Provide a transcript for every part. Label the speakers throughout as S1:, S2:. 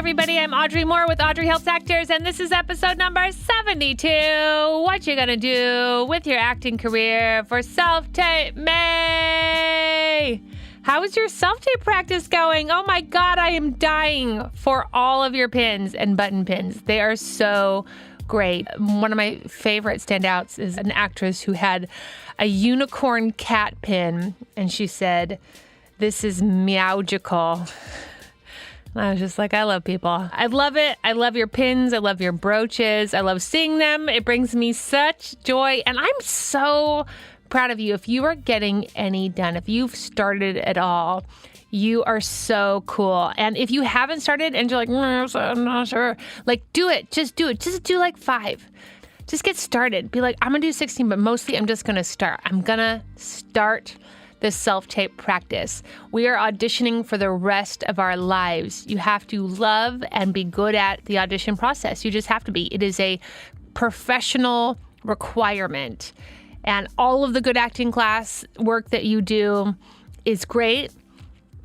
S1: everybody. I'm Audrey Moore with Audrey Helps Actors, and this is episode number 72. What you gonna do with your acting career for Self-Tape May? How is your self-tape practice going? Oh my God, I am dying for all of your pins and button pins. They are so great. One of my favorite standouts is an actress who had a unicorn cat pin, and she said, "This is meowgical." I was just like, I love people. I love it. I love your pins. I love your brooches. I love seeing them. It brings me such joy. And I'm so proud of you. If you are getting any done, if you've started at all, you are so cool. And if you haven't started and you're like, I'm not sure, like, do it. Just do it. Just do like 5. Just get started. Be like, I'm going to do 16, but mostly I'm just going to start. I'm going to start the self-tape practice. We are auditioning for the rest of our lives. You have to love and be good at the audition process. You just have to be. It is a professional requirement. And all of the good acting class work that you do is great.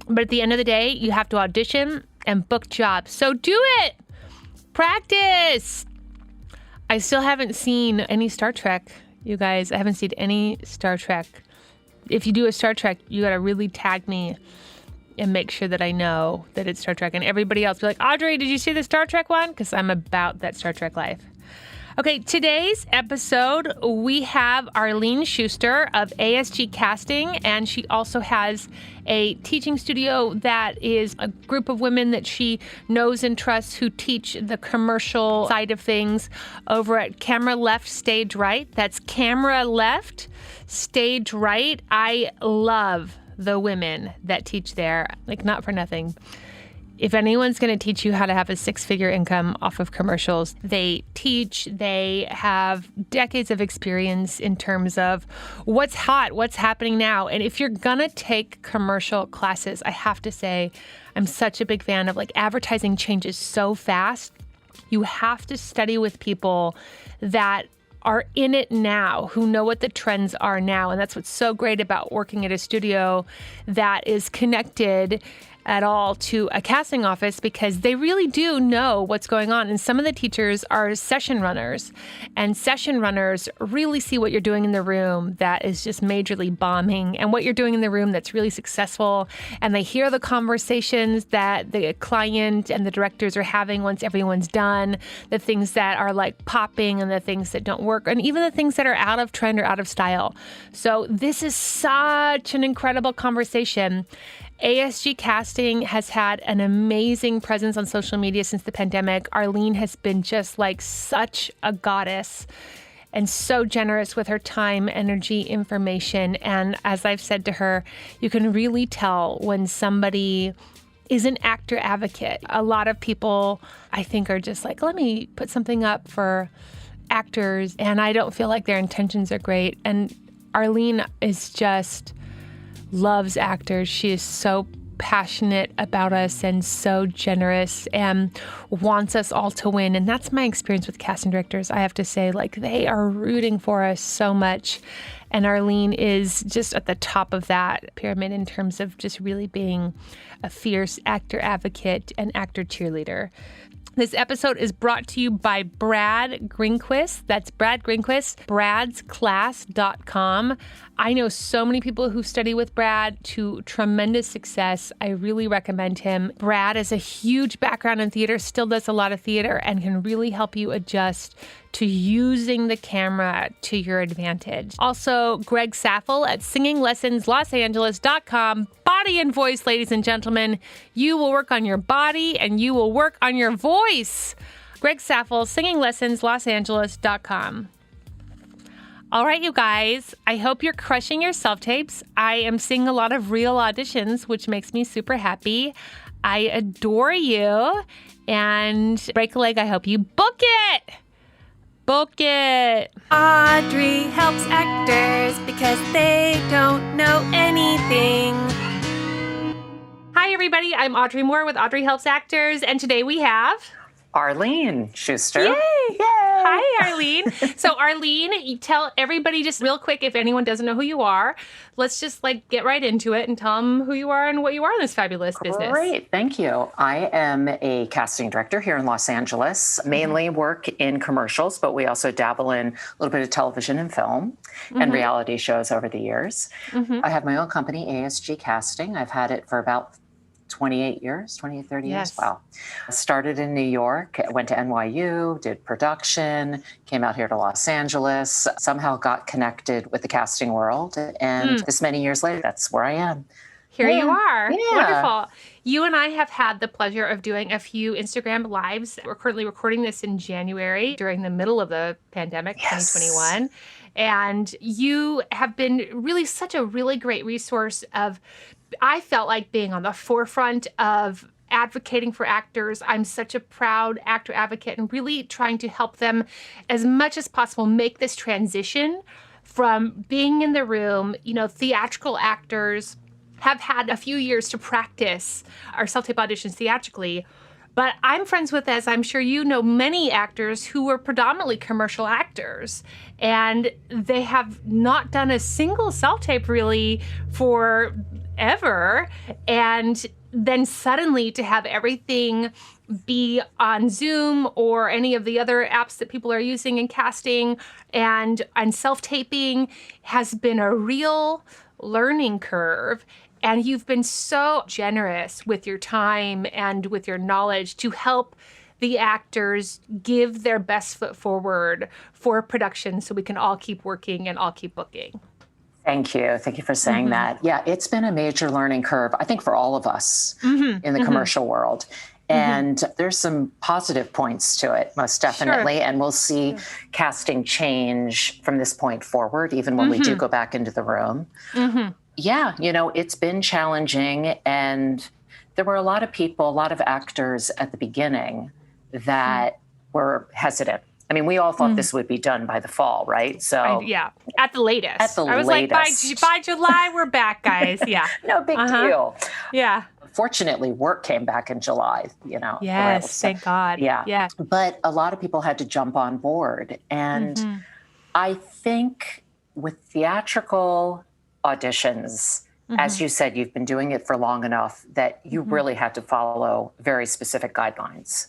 S1: But at the end of the day, you have to audition and book jobs. So do it. Practice. I still haven't seen any Star Trek, you guys. I haven't seen any Star Trek. If you do a Star Trek, you got to really tag me and make sure that I know that it's Star Trek. And everybody else be like, Audrey, did you see the Star Trek one? Because I'm about that Star Trek life. Okay, today's episode, we have Arlene Schuster of ASG Casting, and she also has a teaching studio that is a group of women that she knows and trusts who teach the commercial side of things over at Camera Left, Stage Right. That's Camera Left, Stage Right. I love the women that teach there, like not for nothing. If anyone's going to teach you how to have a 6-figure income off of commercials, they teach, they have decades of experience in terms of what's hot, what's happening now. And if you're going to take commercial classes, I have to say, I'm such a big fan of like advertising changes so fast. You have to study with people that are in it now, who know what the trends are now. And that's what's so great about working at a studio that is connected at all to a casting office, because they really do know what's going on. And some of the teachers are session runners, and session runners really see what you're doing in the room that is just majorly bombing and what you're doing in the room that's really successful. And they hear the conversations that the client and the directors are having once everyone's done, the things that are like popping and the things that don't work, and even the things that are out of trend or out of style. So this is such an incredible conversation. ASG Casting has had an amazing presence on social media since the pandemic. Arlene has been just like such a goddess and so generous with her time, energy, information. And as I've said to her, you can really tell when somebody is an actor advocate. A lot of people, I think, are just like, let me put something up for actors, and I don't feel like their intentions are great. And Arlene is just loves actors. She is so passionate about us and so generous and wants us all to win. And that's my experience with casting directors. I have to say, like, they are rooting for us so much. And Arlene is just at the top of that pyramid in terms of just really being a fierce actor advocate and actor cheerleader. This episode is brought to you by Brad Greenquist. That's Brad Greenquist, bradsclass.com. I know so many people who study with Brad to tremendous success. I really recommend him. Brad has a huge background in theater, still does a lot of theater, and can really help you adjust to using the camera to your advantage. Also, Greg Saffel at singinglessonslosangeles.com. Body and voice, ladies and gentlemen. You will work on your body and you will work on your voice. Greg Saffel, singinglessonslosangeles.com. All right, you guys, I hope you're crushing your self-tapes. I am seeing a lot of real auditions, which makes me super happy. I adore you. And break a leg, I hope you book it. Book it.
S2: Audrey helps actors because they don't know anything.
S1: Hi, everybody. I'm Audrey Moore with Audrey Helps Actors. And today we have
S3: Arlene Schuster.
S1: Yay!
S3: Yay!
S1: Hi, Arlene. So, Arlene, you tell everybody just real quick, if anyone doesn't know who you are, let's just get right into it and tell them who you are and what you are in this fabulous business.
S3: Great. Thank you. I am a casting director here in Los Angeles, mainly work in commercials, but we also dabble in a little bit of television and film and reality shows over the years. I have my own company, ASG Casting. I've had it for about 28 years, 30 years. Wow. I started in New York, went to NYU, did production, came out here to Los Angeles, somehow got connected with the casting world. And this many years later, that's where I am.
S1: Here you are.
S3: Yeah.
S1: Wonderful. You and I have had the pleasure of doing a few Instagram lives. We're currently recording this in January during the middle of the pandemic, 2021. And you have been really such a really great resource of, I felt like being on the forefront of advocating for actors. I'm such a proud actor advocate and really trying to help them as much as possible make this transition from being in the room. Theatrical actors have had a few years to practice our self-tape auditions theatrically. But I'm friends with, as I'm sure you know, many actors who were predominantly commercial actors, and they have not done a single self-tape really forever. And then suddenly to have everything be on Zoom or any of the other apps that people are using in casting and self-taping has been a real learning curve. And you've been so generous with your time and with your knowledge to help the actors give their best foot forward for production so we can all keep working and all keep booking.
S3: Thank you. Thank you for saying that. Yeah, it's been a major learning curve, I think, for all of us in the commercial world. And there's some positive points to it, most definitely.
S1: Sure.
S3: And we'll see casting change from this point forward, even when we do go back into the room. Yeah, it's been challenging. And there were a lot of people, a lot of actors at the beginning that were hesitant. I mean, we all thought this would be done by the fall, right? So
S1: at the latest.
S3: At the
S1: I was
S3: latest.
S1: like, by July, we're back, guys. Yeah.
S3: No big deal.
S1: Yeah.
S3: Fortunately, work came back in July,
S1: Yes, thank God.
S3: Yeah. But a lot of people had to jump on board. And I think with theatrical auditions, as you said, you've been doing it for long enough that you really had to follow very specific guidelines.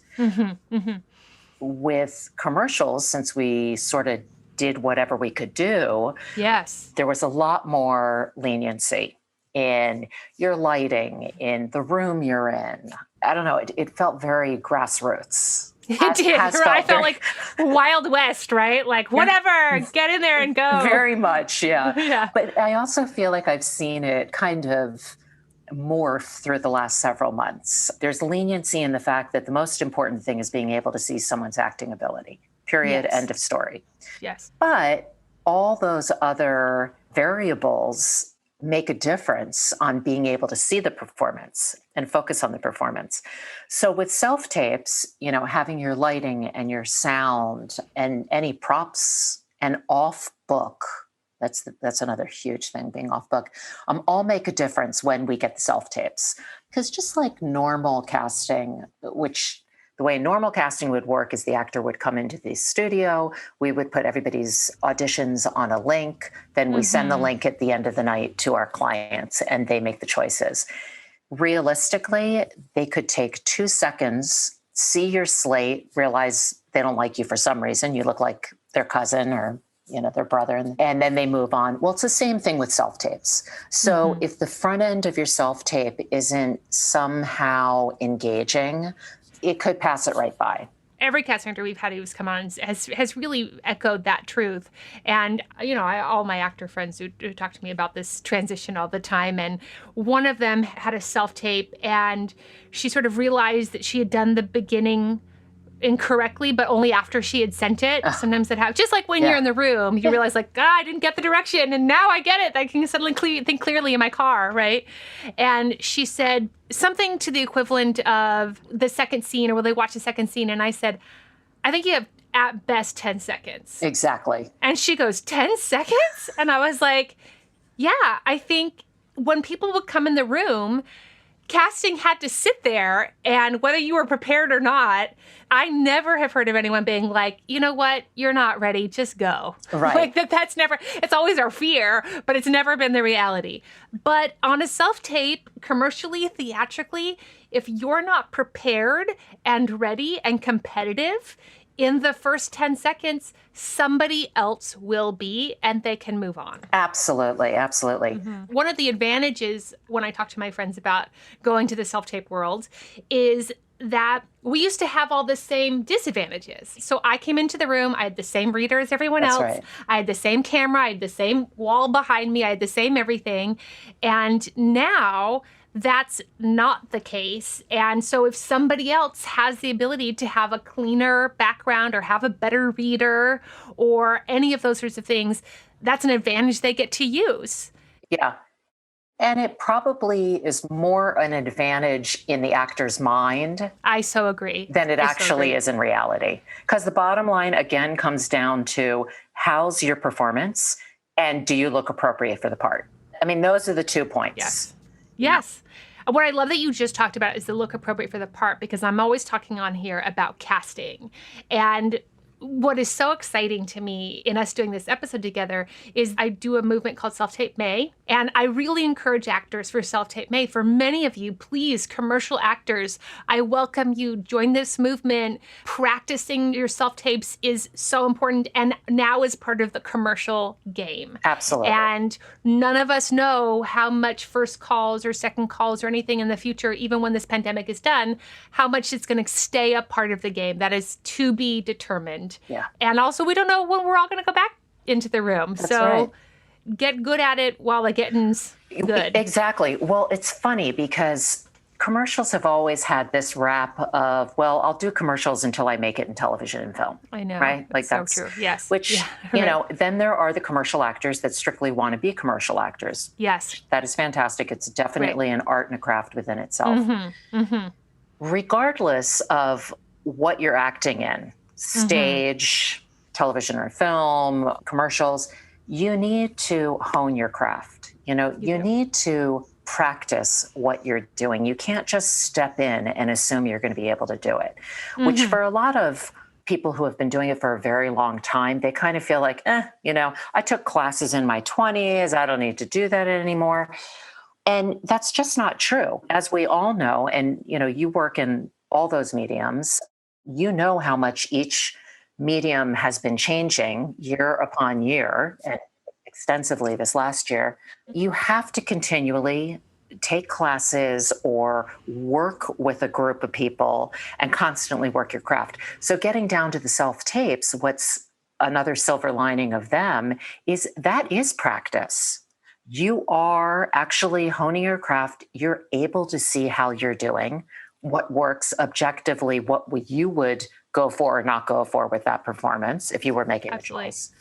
S3: With commercials, since we sort of did whatever we could do, there was a lot more leniency in your lighting, in the room you're in. I don't know, it felt very grassroots.
S1: It did. I felt like Wild West, right? Like, whatever, get in there and go.
S3: Very much, yeah. But I also feel like I've seen it kind of morph through the last several months. There's leniency in the fact that the most important thing is being able to see someone's acting ability, period, end of story.
S1: Yes.
S3: But all those other variables make a difference on being able to see the performance and focus on the performance. So with self-tapes, having your lighting and your sound and any props and off book, that's another huge thing, being off book, all make a difference when we get the self-tapes. Because just like normal casting, which the way normal casting would work is the actor would come into the studio, we would put everybody's auditions on a link, then we send the link at the end of the night to our clients and they make the choices. Realistically, they could take 2 seconds, see your slate, realize they don't like you for some reason, you look like their cousin or their brother, and then they move on. Well, it's the same thing with self-tapes. So if the front end of your self-tape isn't somehow engaging, it could pass it right by.
S1: Every casting actor we've had who's come on has really echoed that truth. And, all my actor friends who talk to me about this transition all the time. And one of them had a self-tape and she sort of realized that she had done the beginning incorrectly, but only after she had sent it. Sometimes that happens. Just like when you're in the room, you realize I didn't get the direction and now I get it. I can suddenly think clearly in my car, right? And she said something to the equivalent of the second scene, or will they watch the second scene? And I said, I think you have at best 10 seconds.
S3: Exactly.
S1: And she goes, 10 seconds? And I was like, yeah, I think when people would come in the room,
S2: casting had to sit there, and whether you were prepared or not, I never have heard of anyone being like, you know what, you're not ready, just go.
S3: Right.
S2: Like that's never, it's always our fear, but it's never been the reality. But on a self-tape, commercially, theatrically, if you're not prepared and ready and competitive, in the first 10 seconds, somebody else will be, and they can move on.
S3: Absolutely. Absolutely.
S2: Mm-hmm. One of the advantages when I talk to my friends about going to the self-tape world is that we used to have all the same disadvantages. So I came into the room, I had the same reader as everyone
S3: That's
S2: else.
S3: right.
S2: I had the same camera, I had the same wall behind me, I had the same everything. And now that's not the case. And so if somebody else has the ability to have a cleaner background or have a better reader or any of those sorts of things, that's an advantage they get to use.
S3: Yeah. And it probably is more an advantage in the actor's mind.
S2: I so agree.
S3: Than it actually is in reality. Because the bottom line, again, comes down to how's your performance and do you look appropriate for the part? I mean, those are the 2 points.
S2: Yes. Yes. What I love that you just talked about is the look appropriate for the part, because I'm always talking on here about casting. And what is so exciting to me in us doing this episode together is I do a movement called Self-Tape May, and I really encourage actors for Self-Tape May. For many of you, please, commercial actors, I welcome you. Join this movement. Practicing your self-tapes is so important, and now is part of the commercial game.
S3: Absolutely.
S2: And none of us know how much first calls or second calls or anything in the future, even when this pandemic is done, how much it's going to stay a part of the game. That is to be determined.
S3: Yeah.
S2: And also, we don't know when we're all going to go back into the room.
S3: That's
S2: so
S3: right.
S2: Get good at it while the getting's good.
S3: Exactly. Well, it's funny because commercials have always had this rap of, well, I'll do commercials until I make it in television and film.
S2: I know.
S3: Right? Like
S2: so
S3: that's
S2: true. Yes.
S3: Which,
S2: Yeah,
S3: you
S2: right.
S3: know, then there are the commercial actors that strictly want to be commercial actors.
S2: Yes.
S3: That is fantastic. It's definitely an art and a craft within itself.
S2: Mm-hmm. Mm-hmm.
S3: Regardless of what you're acting in, stage, television or film, commercials, you need to hone your craft. You know, you need to practice what you're doing. You can't just step in and assume you're going to be able to do it, which for a lot of people who have been doing it for a very long time, they kind of feel like, you know, I took classes in my 20s. I don't need to do that anymore. And that's just not true. As we all know, and, you know, you work in all those mediums, you know how much each medium has been changing year upon year, and extensively this last year. You have to continually take classes or work with a group of people and constantly work your craft. So getting down to the self-tapes, what's another silver lining of them is that is practice. You are actually honing your craft. You're able to see how you're doing, what works objectively, what you would go for or not go for with that performance if you were making a choice.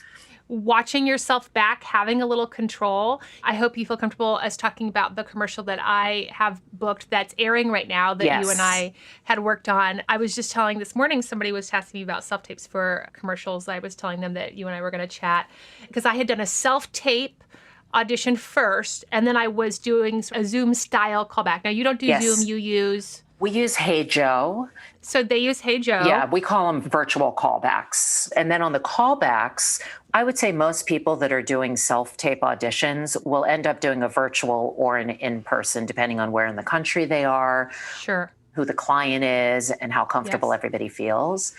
S2: Watching yourself back, having a little control. I hope you feel comfortable us talking about the commercial that I have booked that's airing right now that you and I had worked on. I was just telling this morning, somebody was asking me about self-tapes for commercials. I was telling them that you and I were going to chat because I had done a self-tape audition first, and then I was doing a Zoom style callback. Now you don't do Zoom, you use...
S3: We use Hey Joe.
S2: So they use Hey Joe.
S3: Yeah, we call them virtual callbacks. And then on the callbacks, I would say most people that are doing self-tape auditions will end up doing a virtual or an in-person, depending on where in the country they are, who the client is, and how comfortable everybody feels.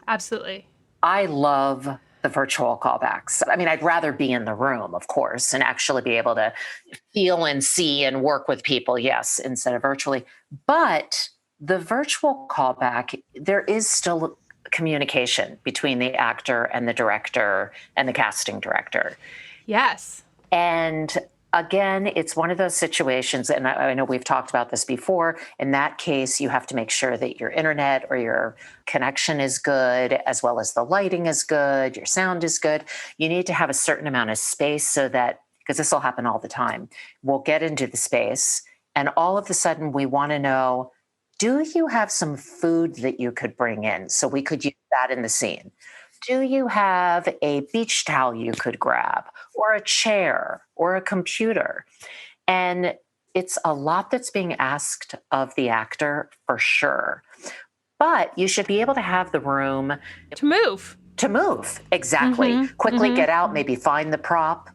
S2: Absolutely.
S3: I love the virtual callbacks. I mean, I'd rather be in the room, of course, and actually be able to feel and see and work with people, yes, instead of virtually. But the virtual callback, there is still communication between the actor and the director and the casting director.
S2: Yes.
S3: And again, it's one of those situations, and I know we've talked about this before. In that case, you have to make sure that your internet or your connection is good, as well as the lighting is good, your sound is good. You need to have a certain amount of space so that, because this will happen all the time, we'll get into the space, and all of a sudden we want to know, do you have some food that you could bring in? So we could use that in the scene. Do you have a beach towel you could grab, or a chair, or a computer? And it's a lot that's being asked of the actor for sure. But you should be able to have the room
S2: to move.
S3: Exactly. Quickly get out, maybe find the prop.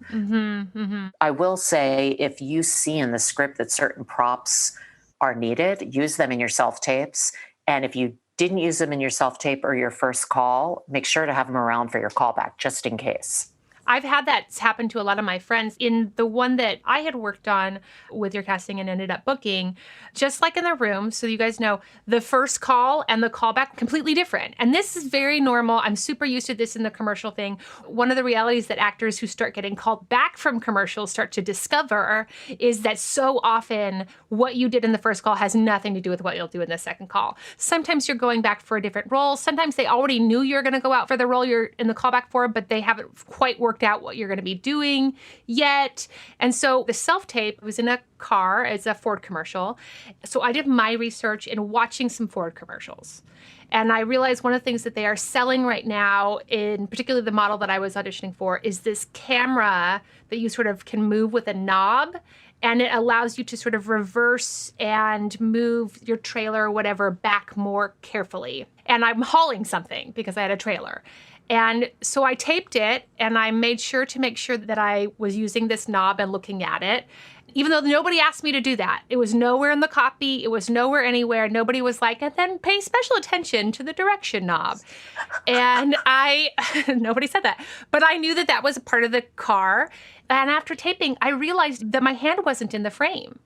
S3: I will say, if you see in the script that certain props are needed, use them in your self-tapes. And if you didn't use them in your self-tape or your first call, make sure to have them around for your callback, just in case.
S2: I've had that happen to a lot of my friends. In the one that I had worked on with your casting and ended up booking, just like in the room, so you guys know, the first call and the callback completely different. And this is very normal. I'm super used to this in the commercial thing. One of the realities that actors who start getting called back from commercials start to discover is that so often what you did in the first call has nothing to do with what you'll do in the second call. Sometimes you're going back for a different role. Sometimes they already knew you're going to go out for the role you're in the callback for, but they haven't quite worked out what you're going to be doing yet. And so the self-tape was in a car. It's a Ford commercial. So I did my research in watching some Ford commercials. And I realized one of the things that they are selling right now, in particularly the model that I was auditioning for, is this camera that you sort of can move with a knob. And it allows you to sort of reverse and move your trailer or whatever back more carefully. And I'm hauling something because I had a trailer. And so I taped it, and I made sure to make sure that I was using this knob and looking at it, even though nobody asked me to do that. It was nowhere in the copy. It was nowhere anywhere. Nobody was like, and then pay special attention to the direction knob. And nobody said that. But I knew that that was a part of the car. And after taping, I realized that my hand wasn't in the frame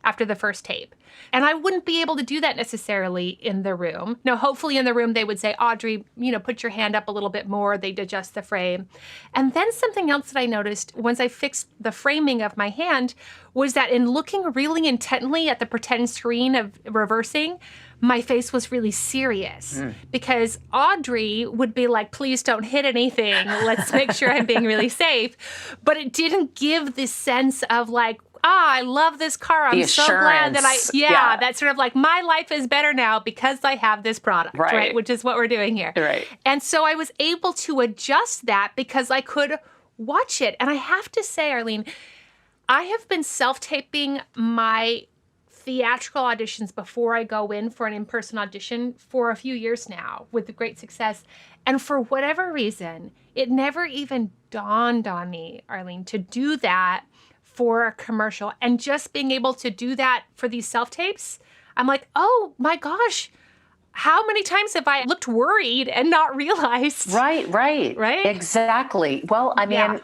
S2: after the first tape. And I wouldn't be able to do that necessarily in the room. Now, hopefully in the room, they would say, Audrey, put your hand up a little bit more. They'd adjust the frame. And then something else that I noticed once I fixed the framing of my hand was that in looking really intently at the pretend screen of reversing, my face was really serious because Audrey would be like, please don't hit anything. Let's make sure I'm being really safe. But it didn't give this sense of like, I love this car. I'm so glad that that's sort of like my life is better now because I have this product, right? Which is what we're doing here.
S3: Right.
S2: And so I was able to adjust that because I could watch it. And I have to say, Arlene, I have been self-taping my theatrical auditions before I go in for an in-person audition for a few years now with great success. And for whatever reason, it never even dawned on me, Arlene, to do that for a commercial. And just being able to do that for these self-tapes, I'm like, oh my gosh, how many times have I looked worried and not realized?
S3: Right. Exactly. Well, I mean,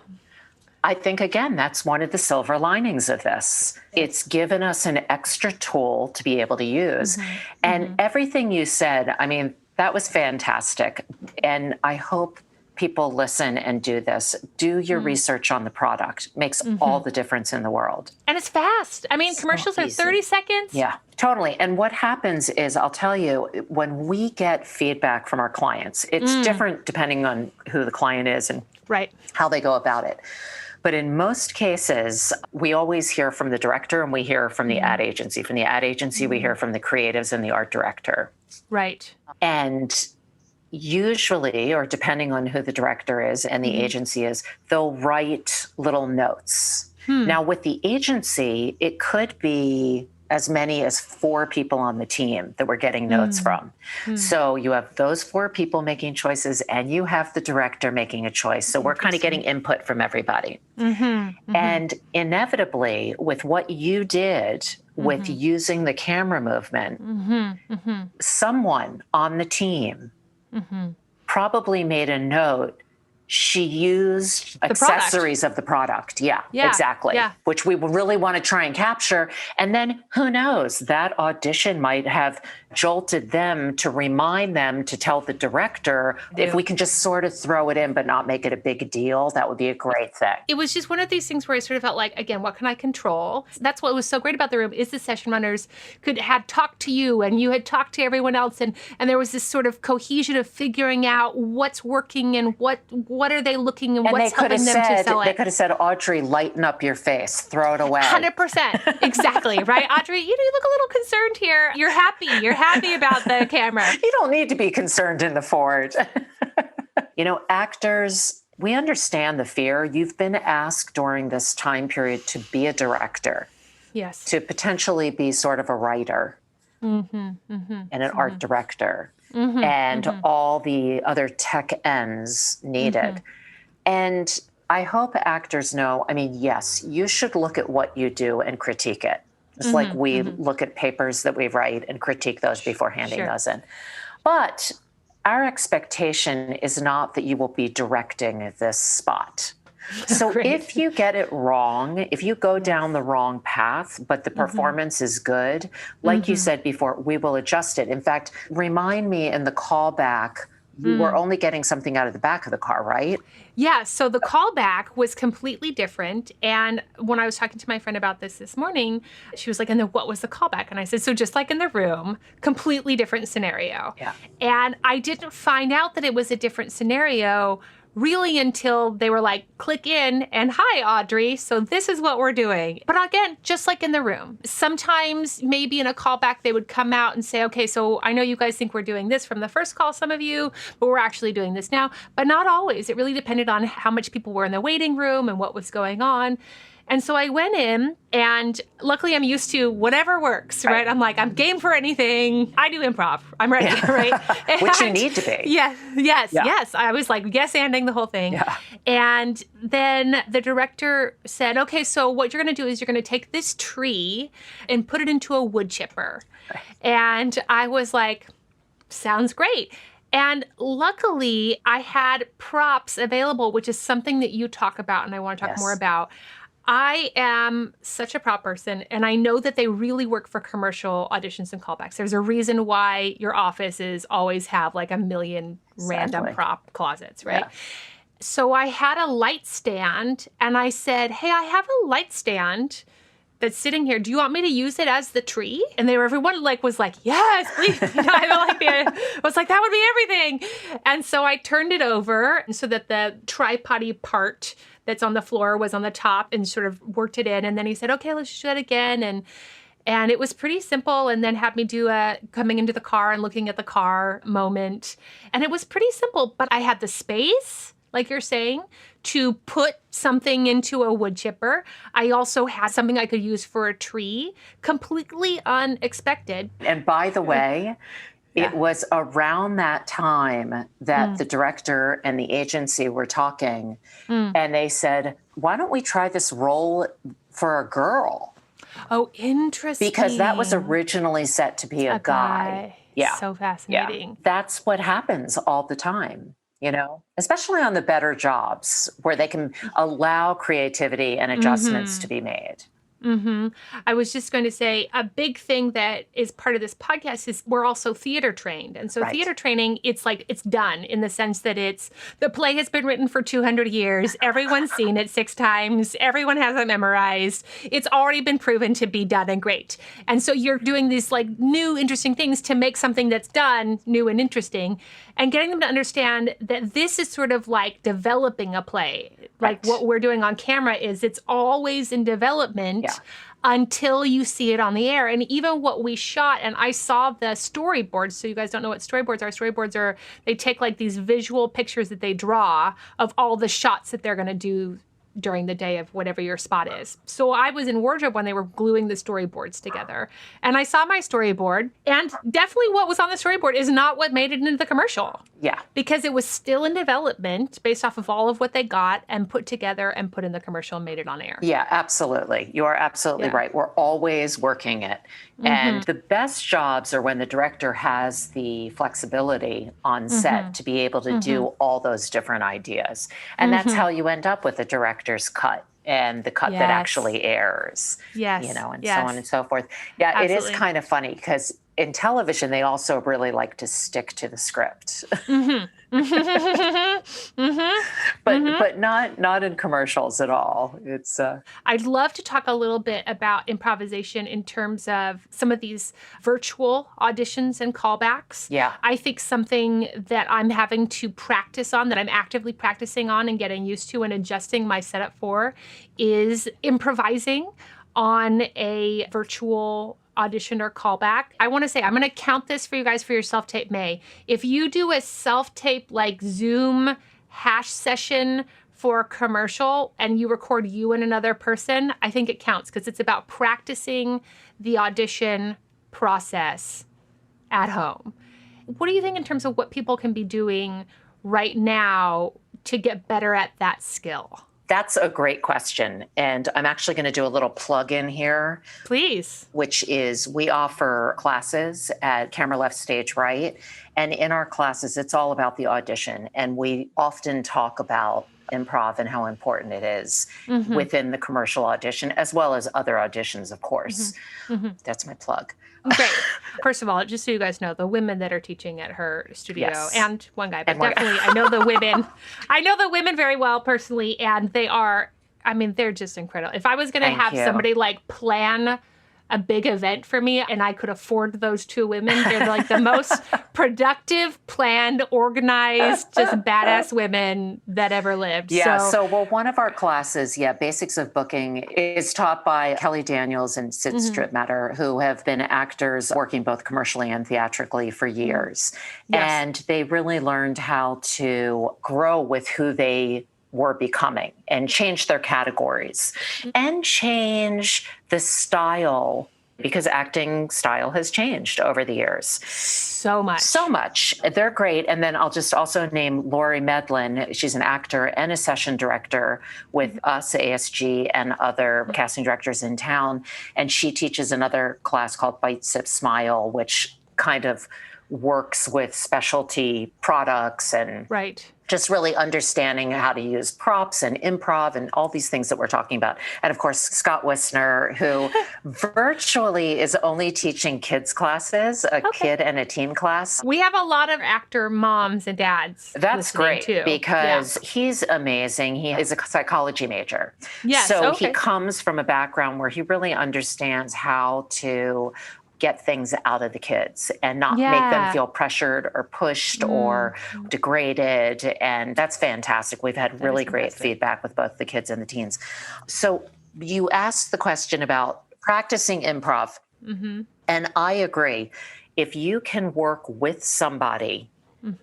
S3: I think, again, that's one of the silver linings of this. It's given us an extra tool to be able to use. And everything you said, I mean, that was fantastic. And I hope people listen and do this. Do your research on the product. Makes all the difference in the world.
S2: And it's fast. I mean, commercials are 30 seconds.
S3: Yeah, totally. And what happens is, I'll tell you, when we get feedback from our clients, it's different depending on who the client is and how they go about it. But in most cases, we always hear from the director and we hear from the ad agency. From the ad agency, we hear from the creatives and the art director.
S2: Right.
S3: And usually, or depending on who the director is and the agency is, they'll write little notes. Now, with the agency, it could be as many as 4 people on the team that we're getting notes from. So you have those 4 people making choices and you have the director making a choice. So we're kind of getting input from everybody. And inevitably, with what you did with using the camera movement, someone on the team probably made a note. She used accessories of the product. Yeah, exactly. Yeah. Which we really want to try and capture. And then who knows, that audition might have jolted them to remind them to tell the director. If we can just sort of throw it in but not make it a big deal, that would be a great thing.
S2: It was just one of these things where I sort of felt like, again, what can I control? That's what was so great about the room is the session runners had talked to you and you had talked to everyone else. And there was this sort of cohesion of figuring out what's working and what are they looking and what's helping them to sell it.
S3: They could have said, Audrey, lighten up your face, throw it away.
S2: 100%. Exactly. Right. Audrey, you look a little concerned here. You're happy about the camera.
S3: You don't need to be concerned in the Ford. Actors, we understand the fear. You've been asked during this time period to be a director.
S2: Yes.
S3: to potentially be sort of a writer and an art director and all the other tech ends needed. And I hope actors know, I mean, yes, you should look at what you do and critique it. It's like we look at papers that we write and critique those before handing those in. But our expectation is not that you will be directing this spot. So if you get it wrong, if you go down the wrong path, but the performance is good, like you said before, we will adjust it. In fact, remind me in the callback, you were only getting something out of the back of the car, right?
S2: Yeah, so the callback was completely different. And when I was talking to my friend about this morning, she was like, and then what was the callback? And I said, so just like in the room, completely different scenario.
S3: Yeah.
S2: And I didn't find out that it was a different scenario really until they were like, click in and hi, Audrey. So this is what we're doing. But again, just like in the room, sometimes maybe in a callback, they would come out and say, okay, so I know you guys think we're doing this from the first call, some of you, but we're actually doing this now. But not always. It really depended on how much people were in the waiting room and what was going on. And so I went in, and luckily I'm used to whatever works, right? I'm like, I'm game for anything. I do improv. I'm ready, right?
S3: Which you need to be.
S2: Yes. I was like, yes-anding the whole thing.
S3: Yeah.
S2: And then the director said, okay, so what you're going to do is you're going to take this tree and put it into a wood chipper. Right. And I was like, sounds great. And luckily, I had props available, which is something that you talk about and I want to talk more about. I am such a prop person, and I know that they really work for commercial auditions and callbacks. There's a reason why your offices always have like a million random prop closets, right? Yeah. So I had a light stand, and I said, hey, I have a light stand that's sitting here. Do you want me to use it as the tree? And everyone was like, yes, please. I was like, that would be everything. And so I turned it over so that the tripod-y part that's on the floor was on the top and sort of worked it in. And then he said, okay, let's do that again. And it was pretty simple, and then had me do a coming into the car and looking at the car moment. And it was pretty simple, but I had the space, like you're saying, to put something into a wood chipper. I also had something I could use for a tree, completely unexpected.
S3: And by the way, it was around that time that the director and the agency were talking, and they said, why don't we try this role for a girl?
S2: Oh, interesting.
S3: Because that was originally set to be a guy. Yeah.
S2: So fascinating.
S3: Yeah. That's what happens all the time, especially on the better jobs where they can allow creativity and adjustments to be made.
S2: I was just going to say a big thing that is part of this podcast is we're also theater trained. And so theater training, it's like it's done in the sense that the play has been written for 200 years. Everyone's seen it 6 times. Everyone has it memorized. It's already been proven to be done and great. And so you're doing these like new, interesting things to make something that's done new and interesting, and getting them to understand that this is sort of like developing a play. Like what we're doing on camera is it's always in development until you see it on the air. And even what we shot, and I saw the storyboards, so you guys don't know what storyboards are. Storyboards are, they take like these visual pictures that they draw of all the shots that they're going to do during the day of whatever your spot is. So I was in wardrobe when they were gluing the storyboards together, and I saw my storyboard, and definitely what was on the storyboard is not what made it into the commercial.
S3: Yeah.
S2: Because it was still in development based off of all of what they got and put together and put in the commercial and made it on air.
S3: Yeah, absolutely. You are absolutely right. We're always working it. And the best jobs are when the director has the flexibility on set to be able to do all those different ideas. And that's how you end up with the director's cut and the cut that actually airs.
S2: Yes.
S3: And so on and so forth. Yeah, absolutely. It is kind of funny because in television, they also really like to stick to the script. But not in commercials at all. It's
S2: I'd love to talk a little bit about improvisation in terms of some of these virtual auditions and callbacks.
S3: Yeah.
S2: I think something that I'm having to practice on, that I'm actively practicing on and getting used to and adjusting my setup for, is improvising on a virtual audition or callback. I want to say, I'm going to count this for you guys for your self-tape May. If you do a self-tape like Zoom hash session for a commercial and you record you and another person, I think it counts because it's about practicing the audition process at home. What do you think in terms of what people can be doing right now to get better at that skill?
S3: That's a great question. And I'm actually going to do a little plug-in here.
S2: Please.
S3: Which is we offer classes at Camera Left, Stage Right. And in our classes, it's all about the audition. And we often talk about improv and how important it is within the commercial audition, as well as other auditions, of course. That's my plug.
S2: Great. First of all, just so you guys know, the women that are teaching at her studio and one guy, but definitely I know the women. I know the women very well personally, and they are, I mean, they're just incredible. If I was going to have somebody like plan a big event for me and I could afford those two women, they're like the most productive, planned, organized, just badass women that ever lived.
S3: Yeah. So one of our classes, Basics of Booking, is taught by Kelly Daniels and Sid Strittmatter, who have been actors working both commercially and theatrically for years. Yes. And they really learned how to grow with who they were becoming and change their categories and change the style, because acting style has changed over the years.
S2: So much.
S3: They're great. And then I'll just also name Laurie Medlin. She's an actor and a session director with us, ASG, and other casting directors in town. And she teaches another class called Bite, Sip, Smile, which kind of works with specialty products and just really understanding how to use props and improv and all these things that we're talking about. And of course, Scott Wisner, who virtually is only teaching kids classes, a kid and a teen class.
S2: We have a lot of actor moms and dads.
S3: That's great too, because he's amazing. He is a psychology major.
S2: Yes,
S3: so he comes from a background where he really understands how to get things out of the kids and not make them feel pressured or pushed or degraded. And that's fantastic. We've had really great feedback with both the kids and the teens. So you asked the question about practicing improv. And I agree. If you can work with somebody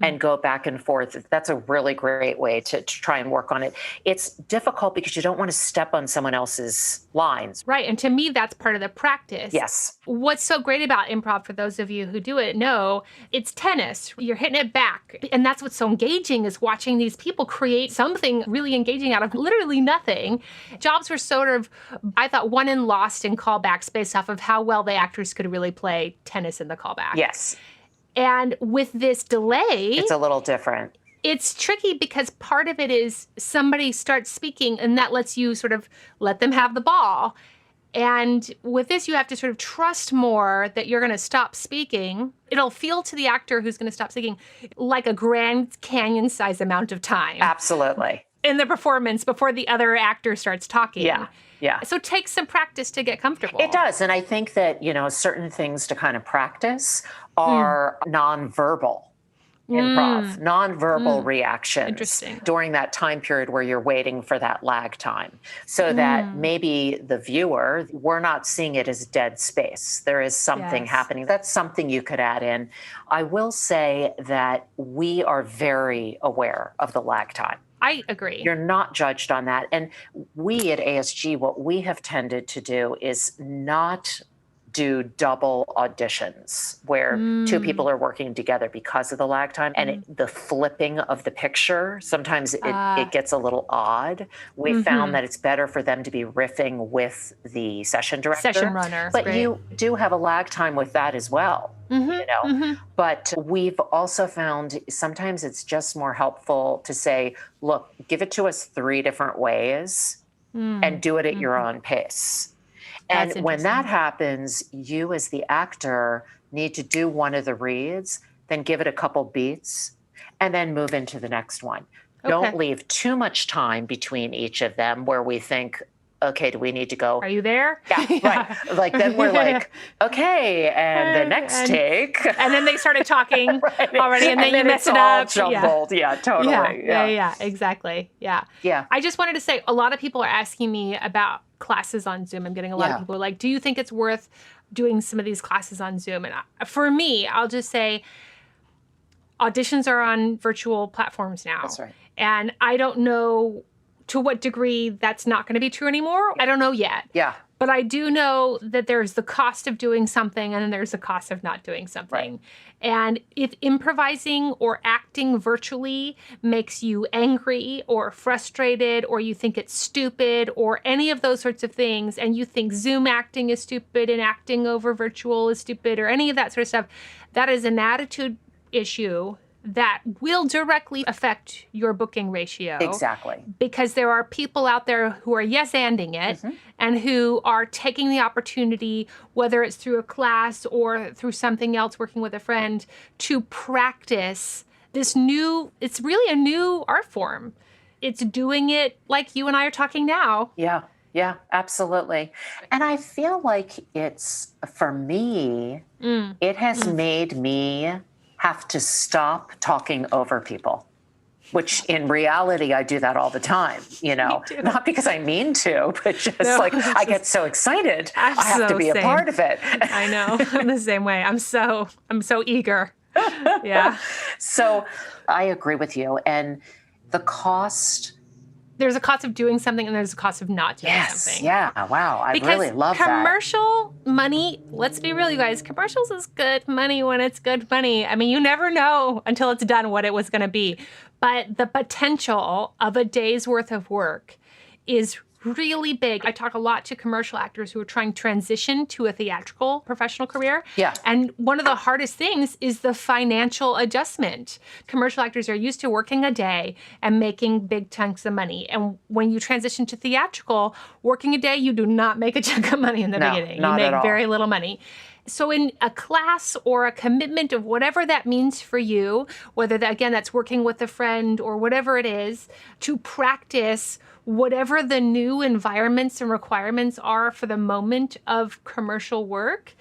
S3: and go back and forth, that's a really great way to try and work on it. It's difficult because you don't want to step on someone else's lines.
S2: Right. And to me, that's part of the practice.
S3: Yes.
S2: What's so great about improv, for those of you who do it, know it's tennis. You're hitting it back. And that's what's so engaging, is watching these people create something really engaging out of literally nothing. Jobs were sort of, I thought, won and lost in callbacks based off of how well the actors could really play tennis in the callback.
S3: Yes.
S2: And with this delay,
S3: it's a little different.
S2: It's tricky because part of it is somebody starts speaking and that lets you sort of let them have the ball. And with this, you have to sort of trust more that you're going to stop speaking. It'll feel to the actor who's going to stop speaking like a Grand Canyon size amount of time.
S3: Absolutely.
S2: In the performance before the other actor starts talking.
S3: Yeah.
S2: So it takes some practice to get comfortable.
S3: It does. And I think that, certain things to kind of practice are nonverbal improv, nonverbal reactions during that time period where you're waiting for that lag time, so that maybe the viewer, we're not seeing it as dead space. There is something happening. That's something you could add in. I will say that we are very aware of the lag time.
S2: I agree.
S3: You're not judged on that. And we at ASG, what we have tended to do is not do double auditions where two people are working together because of the lag time. And the flipping of the picture, sometimes it gets a little odd. We found that it's better for them to be riffing with the session director.
S2: Session runner.
S3: But you do have a lag time with that as well. But we've also found sometimes it's just more helpful to say, look, give it to us 3 different ways and do it at your own pace. And when that happens, you as the actor need to do one of the reads, then give it a couple beats, and then move into the next one. Don't leave too much time between each of them where we think, okay, do we need to go?
S2: Are you there?
S3: Yeah, right. Like then we're like, okay, and the next take.
S2: And then they started talking already, and then you mess it up.
S3: Jumbled. Yeah, totally.
S2: Yeah, exactly. Yeah.
S3: I
S2: just wanted to say, a lot of people are asking me about classes on Zoom. I'm getting a lot of people who are like, do you think it's worth doing some of these classes on Zoom? And for me, I'll just say, auditions are on virtual platforms now.
S3: That's right.
S2: And I don't know to what degree that's not going to be true anymore, I don't know yet.
S3: Yeah.
S2: But I do know that there's the cost of doing something and then there's the cost of not doing something.
S3: Right.
S2: And if improvising or acting virtually makes you angry or frustrated, or you think it's stupid or any of those sorts of things, and you think Zoom acting is stupid and acting over virtual is stupid or any of that sort of stuff, that is an attitude issue that will directly affect your booking ratio.
S3: Exactly.
S2: Because there are people out there who are yes-anding it and who are taking the opportunity, whether it's through a class or through something else, working with a friend, to practice this new, it's really a new art form. It's doing it like you and I are talking now.
S3: Yeah. Yeah, absolutely. And I feel like it's, for me, it has made me have to stop talking over people, which in reality, I do that all the time, not because I mean to, but just I get so excited. I have to be a part of it.
S2: I know. I'm the same way. I'm so eager. Yeah.
S3: So I agree with you. And the cost.
S2: There's a cost of doing something and there's a cost of not doing something.
S3: Yeah. Wow. I really love that.
S2: Commercial money, let's be real, you guys, commercials is good money when it's good money. I mean, you never know until it's done what it was going to be. But the potential of a day's worth of work is really big. I talk a lot to commercial actors who are trying to transition to a theatrical professional career.
S3: Yeah.
S2: And one of the hardest things is the financial adjustment. Commercial actors are used to working a day and making big chunks of money. And when you transition to theatrical, working a day, you do not make a chunk of money in the beginning. You make very little money. So in a class or a commitment of whatever that means for you, whether that, again, that's working with a friend or whatever it is, to practice whatever the new environments and requirements are for the moment of commercial work,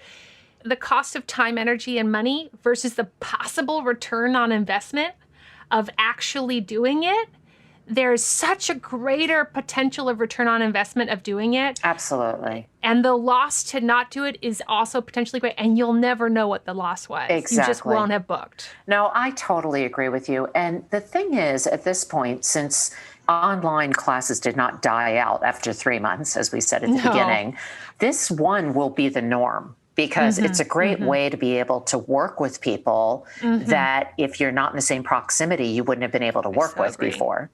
S2: the cost of time, energy, and money versus the possible return on investment of actually doing it, there's such a greater potential of return on investment of doing it.
S3: Absolutely.
S2: And the loss to not do it is also potentially great. And you'll never know what the loss was.
S3: Exactly.
S2: You just won't have booked.
S3: No, I totally agree with you. And the thing is, at this point, since online classes did not die out after 3 months, as we said at the beginning, this one will be the norm. Because it's a great way to be able to work with people that if you're not in the same proximity, you wouldn't have been able to work with before.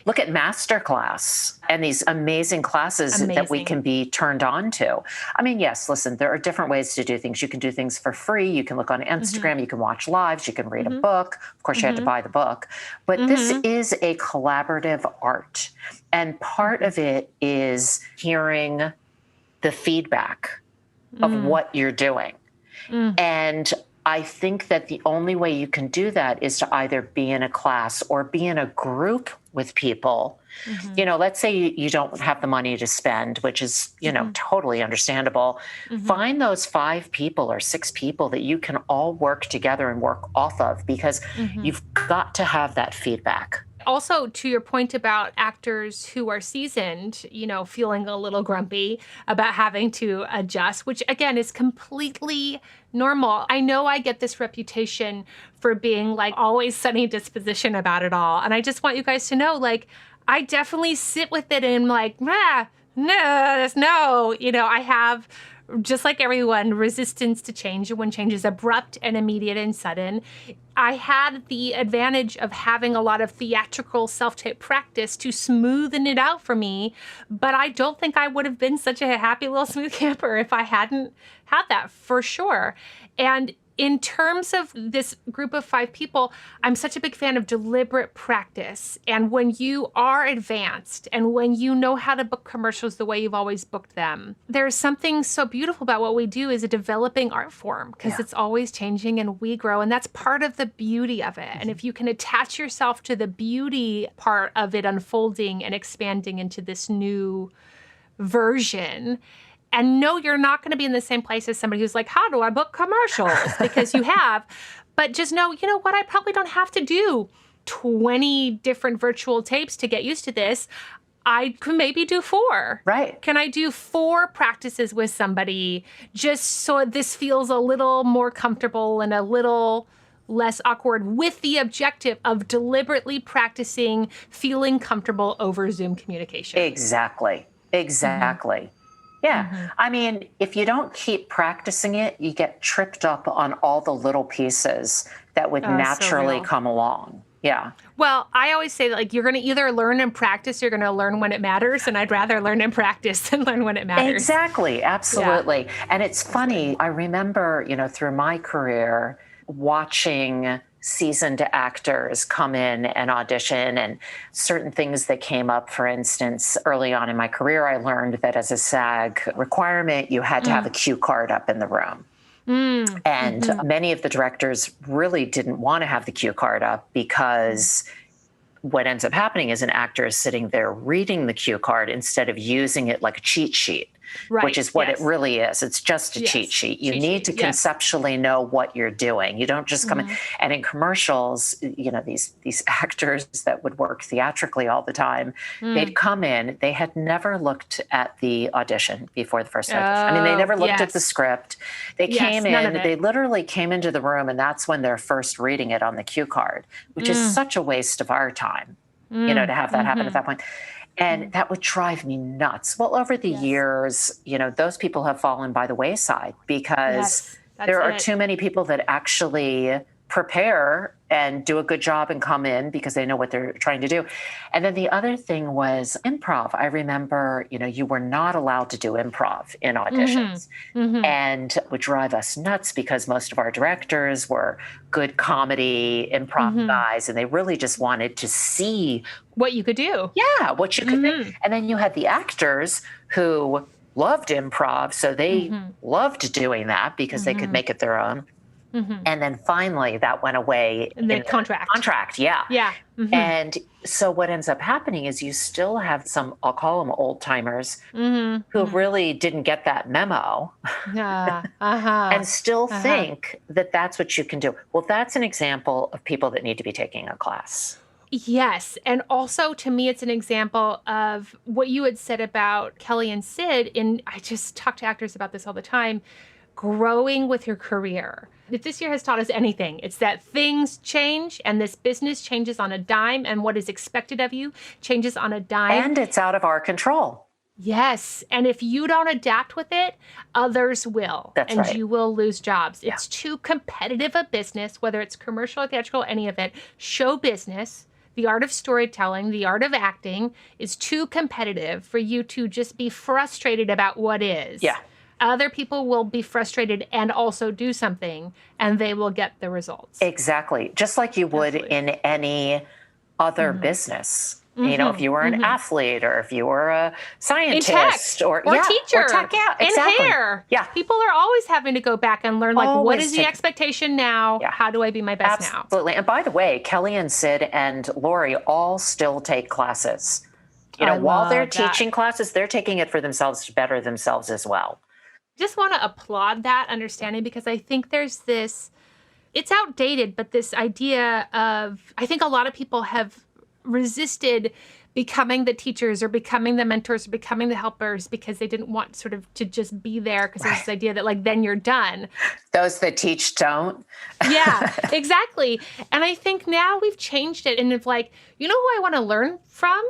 S3: Look at Masterclass and these amazing classes that we can be turned on to. I mean, yes, listen, there are different ways to do things. You can do things for free. You can look on Instagram. You can watch lives. You can read a book. Of course, you had to buy the book. But this is a collaborative art. And part of it is hearing the feedback of what you're doing. And I think that the only way you can do that is to either be in a class or be in a group with people. Let's say you don't have the money to spend, which is, totally understandable. Find those 5 people or 6 people that you can all work together and work off of, because you've got to have that feedback.
S2: Also, to your point about actors who are seasoned, feeling a little grumpy about having to adjust, which again is completely normal. I know I get this reputation for being always sunny disposition about it all. And I just want you guys to know, I definitely sit with it and no. I have, just like everyone, resistance to change when change is abrupt and immediate and sudden. I had the advantage of having a lot of theatrical self-tape practice to smoothen it out for me, but I don't think I would have been such a happy little smooth camper if I hadn't had that, for sure. And in terms of this group of 5 people, I'm such a big fan of deliberate practice. And when you are advanced and when you know how to book commercials the way you've always booked them, there's something so beautiful about what we do as a developing art form, because it's always changing and we grow. And that's part of the beauty of it. And if you can attach yourself to the beauty part of it unfolding and expanding into this new version, and no, you're not going to be in the same place as somebody who's like, how do I book commercials? Because you have. But just know, you know what? I probably don't have to do 20 different virtual tapes to get used to this. I could maybe do 4.
S3: Right.
S2: Can I do 4 practices with somebody just so this feels a little more comfortable and a little less awkward, with the objective of deliberately practicing feeling comfortable over Zoom communication.
S3: Exactly. Yeah. I mean, if you don't keep practicing it, you get tripped up on all the little pieces that would naturally come along. Yeah.
S2: Well, I always say that, like, you're going to either learn and practice, you're going to learn when it matters. And I'd rather learn and practice than learn when it matters.
S3: Exactly. Absolutely. Yeah. And it's funny. I remember, through my career, watching seasoned actors come in and audition, and certain things that came up. For instance, early on in my career, I learned that as a SAG requirement, you had to have a cue card up in the room. And many of the directors really didn't want to have the cue card up, because what ends up happening is an actor is sitting there reading the cue card instead of using it like a cheat sheet. Right. Which is what it really is. It's just a cheat sheet. You need to conceptually know what you're doing. You don't just come in. And in commercials, these actors that would work theatrically all the time, they'd come in. They had never looked at the audition before the first audition. I mean, they never looked at the script. They came in. They literally came into the room, and that's when they're first reading it on the cue card, which is such a waste of our time, to have that happen at that point. And that would drive me nuts. Well, over the years, those people have fallen by the wayside, because there are too many people that actually prepare and do a good job and come in because they know what they're trying to do. And then the other thing was improv. I remember, you were not allowed to do improv in auditions, and it would drive us nuts, because most of our directors were good comedy improv guys, and they really just wanted to see
S2: what you could do.
S3: Yeah, what you could do. And then you had the actors who loved improv, so they loved doing that because they could make it their own. And then finally that went away.
S2: In the contract.
S3: Yeah. And so what ends up happening is you still have some, I'll call them old timers, who really didn't get that memo and still think that that's what you can do. Well, that's an example of people that need to be taking a class.
S2: Yes. And also, to me, it's an example of what you had said about Kelly and Sid. And I just talk to actors about this all the time. Growing with your career. If this year has taught us anything, it's that things change, and this business changes on a dime, and what is expected of you changes on a dime.
S3: And it's out of our control.
S2: Yes. And if you don't adapt with it, others will.
S3: That's right.
S2: And you will lose jobs. It's too competitive a business, whether it's commercial or theatrical, any of it. Show business, the art of storytelling, the art of acting is too competitive for you to just be frustrated about what is.
S3: Yeah.
S2: Other people will be frustrated and also do something, and they will get the results.
S3: Exactly. Just like you would in any other business. If you were an athlete, or if you were a scientist,
S2: or teacher,
S3: or tech, exactly.
S2: In hair.
S3: Yeah.
S2: People are always having to go back and learn, what is the expectation now? Yeah. How do I be my best now?
S3: Absolutely. And by the way, Kelly and Sid and Laurie all still take classes. While they're teaching classes, they're taking it for themselves to better themselves as well.
S2: Just want to applaud that understanding, because I think there's this, it's outdated, but this idea of, I think a lot of people have resisted becoming the teachers or becoming the mentors or becoming the helpers because they didn't want sort of to just be there, because there's this idea that then you're done.
S3: Those that teach don't.
S2: Yeah, exactly. And I think now we've changed it, and it's who I want to learn from?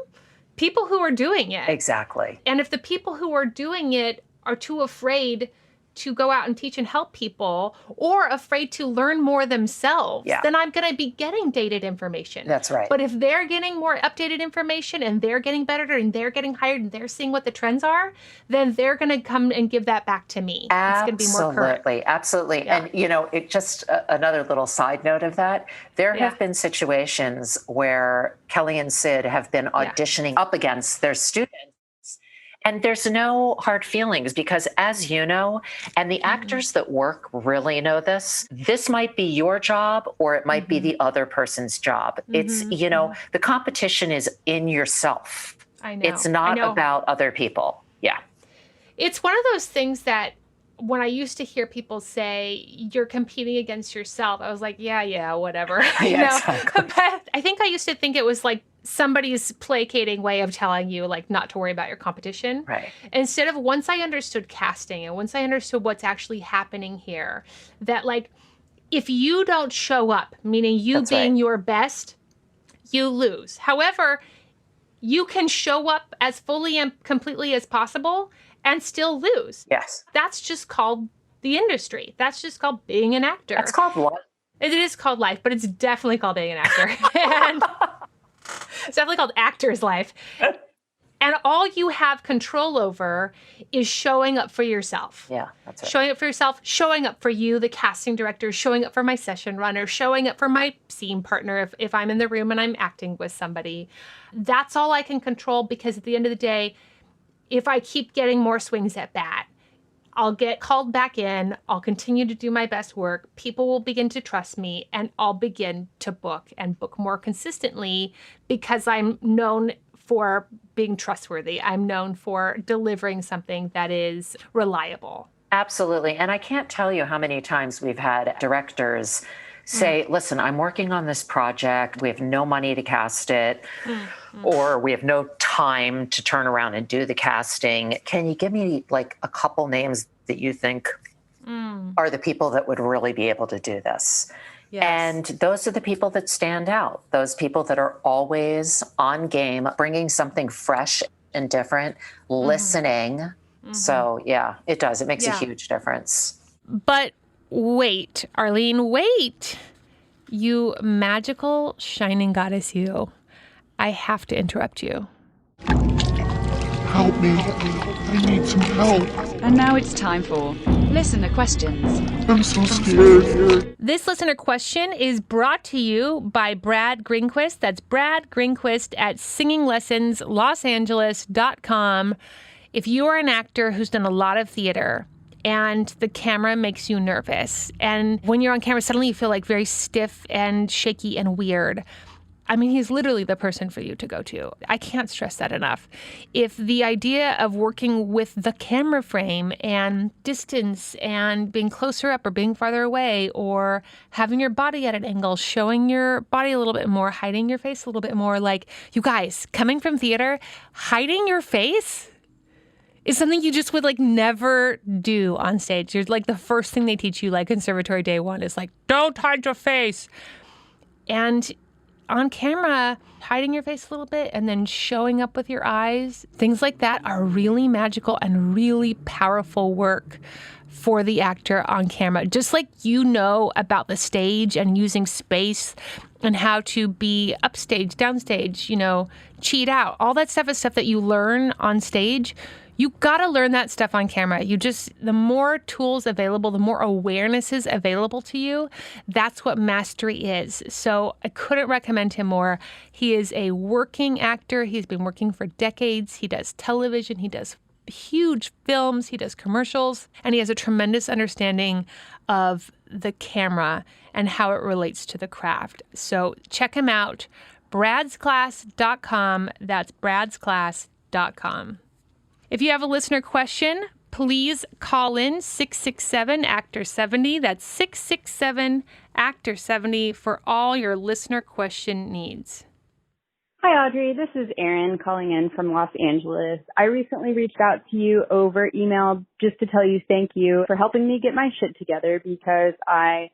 S2: People who are doing it.
S3: Exactly.
S2: And if the people who are doing it are too afraid to go out and teach and help people, or afraid to learn more themselves, then I'm going to be getting dated information.
S3: That's right.
S2: But if they're getting more updated information, and they're getting better, and they're getting hired, and they're seeing what the trends are, then they're going to come and give that back to me.
S3: Absolutely.
S2: It's going to be more current.
S3: Absolutely. Yeah. And, it just another little side note of that, there have been situations where Kelly and Sid have been auditioning up against their students. And there's no hard feelings, because as you know, and the actors that work really know this might be your job, or it might be the other person's job. It's, the competition is in yourself.
S2: I know.
S3: It's not about other people. Yeah.
S2: It's one of those things that when I used to hear people say you're competing against yourself, I was like, yeah, whatever.
S3: Exactly.
S2: But I think I used to think it was like somebody's placating way of telling you not to worry about your competition.
S3: Right.
S2: Instead of, once I understood casting, and once I understood what's actually happening here, that if you don't show up, meaning you
S3: That's
S2: being
S3: right.
S2: your best, you lose. However, you can show up as fully and completely as possible and still lose.
S3: Yes.
S2: That's just called the industry. That's just called being an actor.
S3: That's called life.
S2: It is called life, but it's definitely called being an actor. And it's definitely called actor's life. And all you have control over is showing up for yourself.
S3: Yeah, that's right.
S2: Showing up for yourself, showing up for you, the casting director, showing up for my session runner, showing up for my scene partner if I'm in the room and I'm acting with somebody. That's all I can control, because at the end of the day, if I keep getting more swings at bat, I'll get called back in. I'll continue to do my best work. People will begin to trust me, and I'll begin to book and book more consistently, because I'm known for being trustworthy. I'm known for delivering something that is reliable.
S3: Absolutely. And I can't tell you how many times we've had directors say, listen, I'm working on this project. We have no money to cast it, or we have no time to turn around and do the casting. Can you give me like a couple names that you think are the people that would really be able to do this?
S2: Yes.
S3: And those are the people that stand out. Those people that are always on game, bringing something fresh and different, listening. So yeah, it does. It makes a huge difference.
S1: But wait, Arlene, wait. You magical shining goddess, you. I have to interrupt you.
S4: Help me. I need some help.
S5: And now it's time for listener questions.
S4: I'm so scared.
S1: This listener question is brought to you by Brad Greenquist. That's Brad Greenquist at singinglessonslosangeles.com. If you are an actor who's done a lot of theater and the camera makes you nervous, and when you're on camera, suddenly you feel like very stiff and shaky and weird, I mean, he's literally the person for you to go to. I can't stress that enough. If the idea of working with the camera frame and distance and being closer up or being farther away, or having your body at an angle, showing your body a little bit more, hiding your face a little bit more, like, you guys, coming from theater, hiding your face is something you just would like never do on stage. You're like, the first thing they teach you, like Conservatory Day 1, is like, don't hide your face. And on camera, hiding your face a little bit and then showing up with your eyes, things like that are really magical and really powerful work for the actor on camera. Just like you know about the stage and using space and how to be upstage, downstage, you know, cheat out. All that stuff is stuff that you learn on stage. You gotta learn that stuff on camera. The more tools available, the more awarenesses available to you, that's what mastery is. So I couldn't recommend him more. He is a working actor. He's been working for decades. He does television. He does huge films. He does commercials. And he has a tremendous understanding of the camera and how it relates to the craft. So check him out, bradsclass.com. That's bradsclass.com. If you have a listener question, please call in 667-ACTOR-70. That's 667-ACTOR-70 for all your listener question needs.
S6: Hi, Audrey. This is Erin calling in from Los Angeles. I recently reached out to you over email just to tell you thank you for helping me get my shit together, because I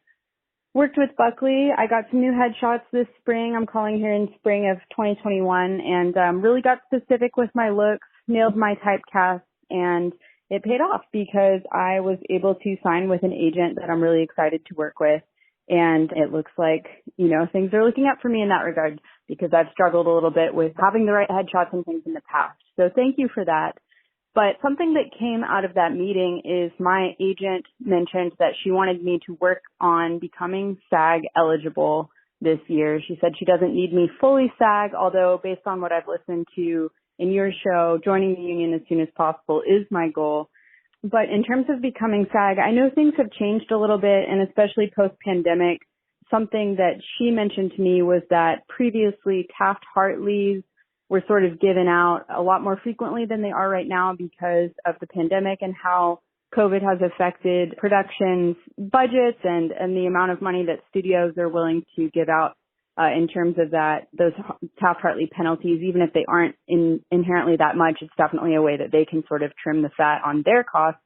S6: worked with Buckley. I got some new headshots this spring. I'm calling here in spring of 2021, and really got specific with my looks, nailed my typecast, and it paid off because I was able to sign with an agent that I'm really excited to work with. And it looks like, you know, things are looking up for me in that regard, because I've struggled a little bit with having the right headshots and things in the past. So thank you for that. But something that came out of that meeting is my agent mentioned that she wanted me to work on becoming SAG eligible this year. She said she doesn't need me fully SAG, although based on what I've listened to in your show, joining the union as soon as possible is my goal. But in terms of becoming SAG, I know things have changed a little bit, and especially post-pandemic, something that she mentioned to me was that previously Taft-Hartleys were sort of given out a lot more frequently than they are right now because of the pandemic and how COVID has affected productions, budgets, and the amount of money that studios are willing to give out in terms of those Taft-Hartley penalties. Even if they aren't inherently that much, it's definitely a way that they can sort of trim the fat on their costs.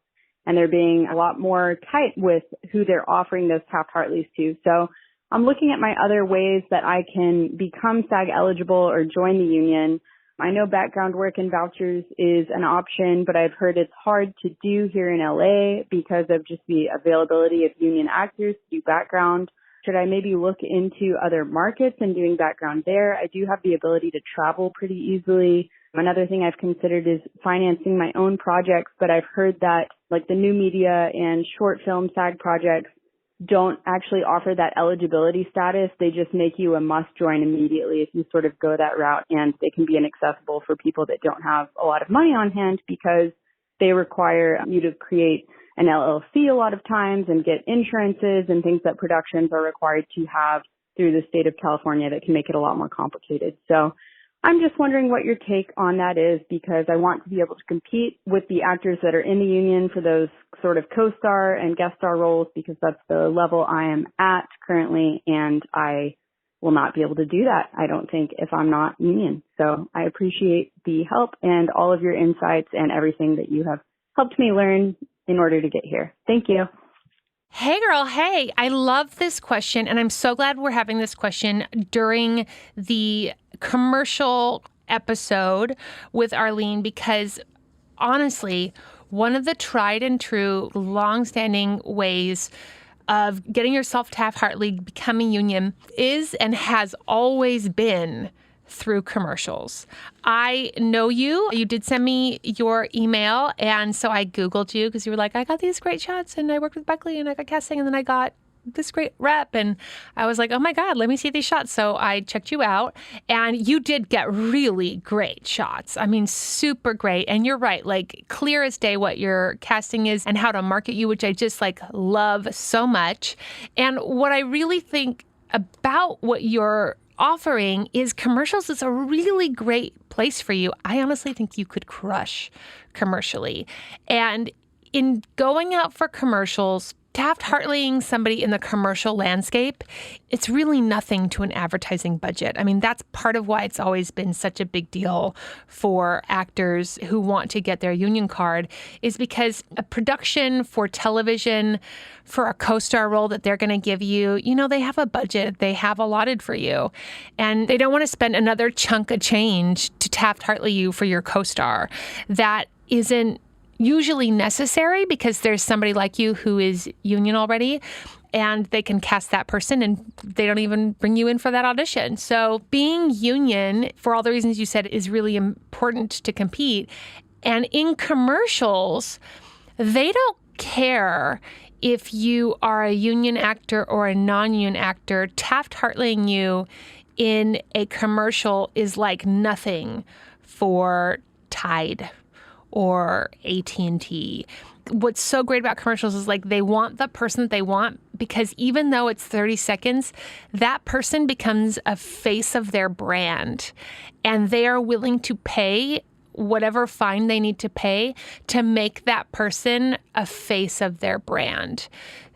S6: and they're being a lot more tight with who they're offering those Taft-Hartleys to. So I'm looking at my other ways that I can become SAG eligible or join the union. I know background work and vouchers is an option, but I've heard it's hard to do here in LA because of just the availability of union actors to do background. Should I maybe look into other markets and doing background there? I do have the ability to travel pretty easily. Another thing I've considered is financing my own projects, but I've heard that like the new media and short film SAG projects don't actually offer that eligibility status. They just make you a must join immediately if you sort of go that route, and they can be inaccessible for people that don't have a lot of money on hand because they require you to create an LLC a lot of times and get insurances and things that productions are required to have through the state of California that can make it a lot more complicated. So I'm just wondering what your take on that is, because I want to be able to compete with the actors that are in the union for those sort of co-star and guest star roles, because that's the level I am at currently, and I will not be able to do that, I don't think, if I'm not union. So I appreciate the help and all of your insights and everything that you have helped me learn in order to get here. Thank you.
S2: Hey, girl. Hey, I love this question. And I'm so glad we're having this question during the commercial episode with Arlene, because honestly, one of the tried and true, longstanding ways of getting yourself Taft-Hartley, becoming union, is and has always been through commercials. I know you. You did send me your email, and so I Googled you because you were like, I got these great shots, and I worked with Buckley, and I got casting, and then I got this great rep, and I was like, oh my God, let me see these shots. So I checked you out, and you did get really great shots. I mean, super great. And you're right, like clear as day what your casting is and how to market you, which I just like love so much. And what I really think about what you're offering is commercials is a really great place for you. I honestly think you could crush commercially. And in going out for commercials, Taft-Hartleying somebody in the commercial landscape, it's really nothing to an advertising budget. I mean, that's part of why it's always been such a big deal for actors who want to get their union card, is because a production for television, for a co-star role that they're going to give you, you know, they have a budget they have allotted for you. And they don't want to spend another chunk of change to Taft-Hartley you for your co-star. That isn't usually necessary because there's somebody like you who is union already, and they can cast that person and they don't even bring you in for that audition. So being union, for all the reasons you said, is really important to compete. And in commercials, they don't care if you are a union actor or a non-union actor. Taft-Hartleying you in a commercial is like nothing for Tide or AT&T. What's so great about commercials is like they want the person that they want, because even though it's 30 seconds, that person becomes a face of their brand, and they are willing to pay whatever fine they need to pay to make that person a face of their brand.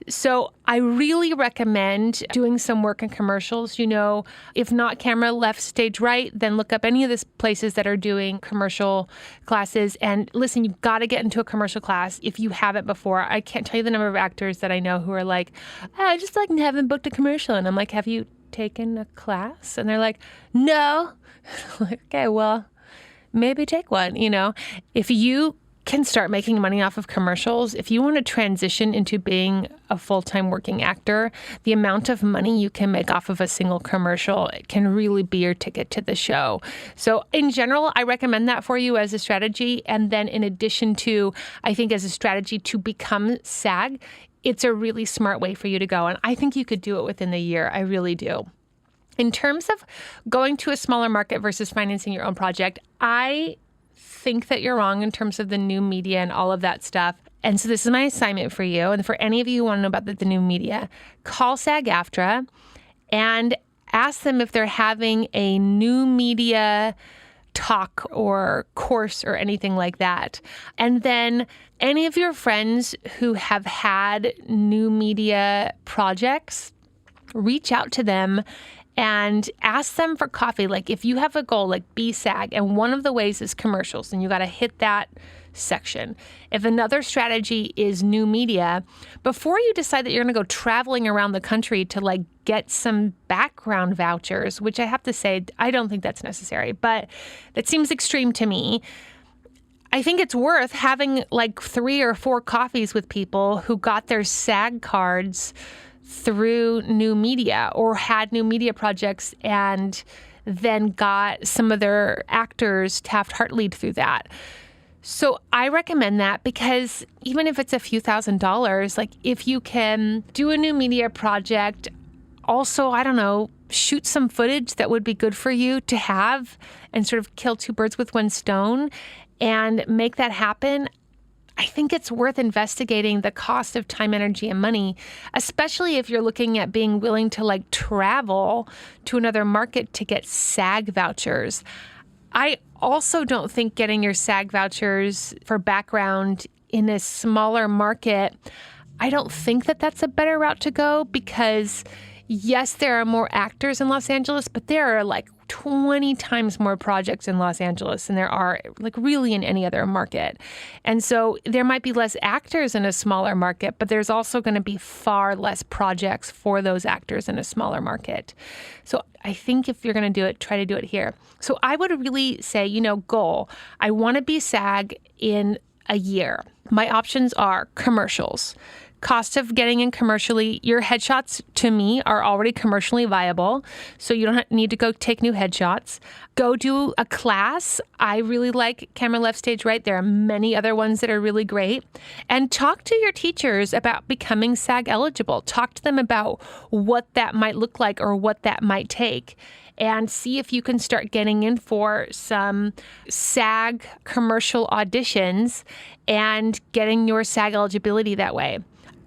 S2: So I really recommend doing some work in commercials. You know, if not camera left, stage right, then look up any of the places that are doing commercial classes. And listen, you've got to get into a commercial class if you haven't before. I can't tell you the number of actors that I know who are like, I just like haven't booked a commercial. And I'm like, have you taken a class? And they're like, no. Like, okay, well, maybe take one. You know, if you can start making money off of commercials, if you want to transition into being a full-time working actor, the amount of money you can make off of a single commercial can really be your ticket to the show. So in general, I recommend that for you as a strategy. And then in addition to, I think as a strategy to become SAG, it's a really smart way for you to go. And I think you could do it within the year. I really do. In terms of going to a smaller market versus financing your own project, I think that you're wrong in terms of the new media and all of that stuff. And so this is my assignment for you. And for any of you who want to know about the new media, call SAG-AFTRA and ask them if they're having a new media talk or course or anything like that. And then any of your friends who have had new media projects, reach out to them and ask them for coffee. Like if you have a goal like be SAG, and one of the ways is commercials, and you got to hit that section. If another strategy is new media, before you decide that you're going to go traveling around the country to like get some background vouchers, which I have to say, I don't think that's necessary, but that seems extreme to me. I think it's worth having like 3 or 4 coffees with people who got their SAG cards through new media or had new media projects and then got some of their actors Taft-Hartley through that. So I recommend that because even if it's a few $1,000s, like if you can do a new media project, also, I don't know, shoot some footage that would be good for you to have and sort of kill 2 birds with 1 stone and make that happen, I think it's worth investigating the cost of time, energy, and money, especially if you're looking at being willing to like travel to another market to get SAG vouchers. I also don't think getting your SAG vouchers for background in a smaller market, I don't think that that's a better route to go because yes, there are more actors in Los Angeles, but there are like 20 times more projects in Los Angeles than there are like really in any other market. And so there might be less actors in a smaller market, but there's also going to be far less projects for those actors in a smaller market. So I think if you're going to do it, try to do it here. So I would really say, goal. I want to be SAG in a year. My options are commercials. Cost of getting in commercially, your headshots to me are already commercially viable, so you don't need to go take new headshots. Go do a class. I really like Camera Left Stage Right. There are many other ones that are really great. And talk to your teachers about becoming SAG eligible. Talk to them about what that might look like or what that might take. And see if you can start getting in for some SAG commercial auditions and getting your SAG eligibility that way.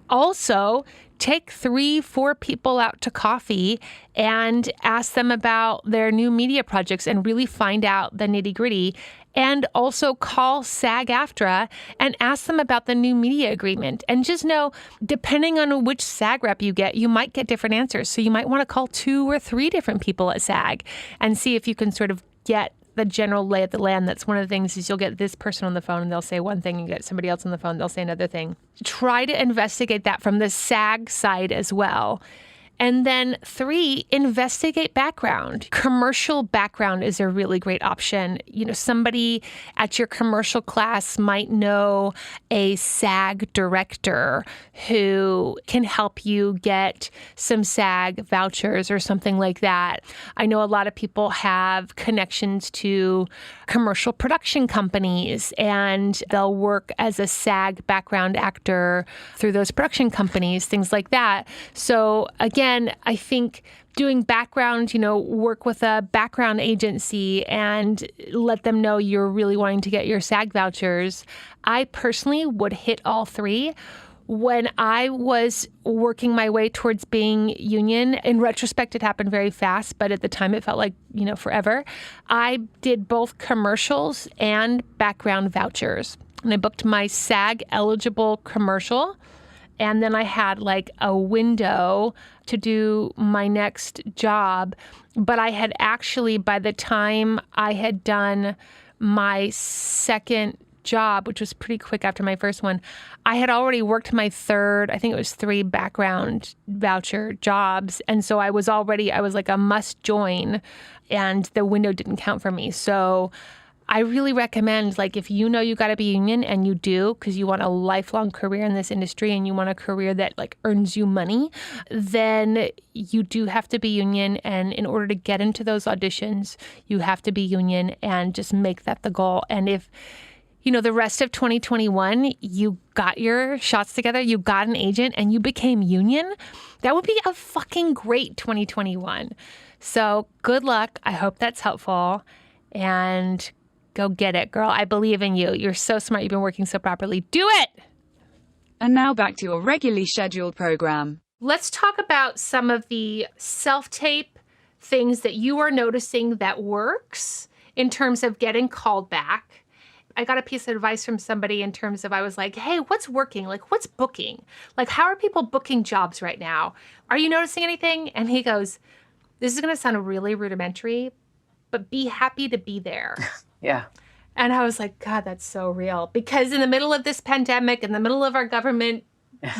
S2: Also, take 3-4 people out to coffee and ask them about their new media projects and really find out the nitty-gritty. And also call SAG-AFTRA and ask them about the new media agreement. And just know, depending on which SAG rep you get, you might get different answers. So you might want to call 2 or 3 different people at SAG and see if you can sort of get the general lay of the land. That's one of the things is you'll get this person on the phone and they'll say one thing, and you get somebody else on the phone, they'll say another thing. Try to investigate that from the SAG side as well. And then 3, investigate background. Commercial background is a really great option. Somebody at your commercial class might know a SAG director who can help you get some SAG vouchers or something like that. I know a lot of people have connections to commercial production companies, and they'll work as a SAG background actor through those production companies, things like that. So again, I think doing background, work with a background agency and let them know you're really wanting to get your SAG vouchers. I personally would hit all 3. When I was working my way towards being union, in retrospect, it happened very fast, but at the time it felt like, forever. I did both commercials and background vouchers. And I booked my SAG eligible commercial. And then I had like a window to do my next job. But I had actually, by the time I had done my second job, which was pretty quick after my first one, I had already worked my third, I think it was 3 background voucher jobs. And so I was like a must join, and the window didn't count for me. So I really recommend, like, if you know you got to be union, and you do because you want a lifelong career in this industry and you want a career that like earns you money, then you do have to be union. And in order to get into those auditions, you have to be union, and just make that the goal. And if the rest of 2021, you got your shots together, you got an agent, and you became union, that would be a fucking great 2021. So good luck. I hope that's helpful. And go get it, girl. I believe in you. You're so smart. You've been working so properly. Do it!
S5: And now back to your regularly scheduled program.
S2: Let's talk about some of the self-tape things that you are noticing that works in terms of getting called back. I got a piece of advice from somebody in terms of, I was like, hey, what's working? Like, what's booking? Like, how are people booking jobs right now? Are you noticing anything? And he goes, this is going to sound really rudimentary, but be happy to be there.
S3: Yeah.
S2: And I was like, God, that's so real. Because in the middle of this pandemic, in the middle of our government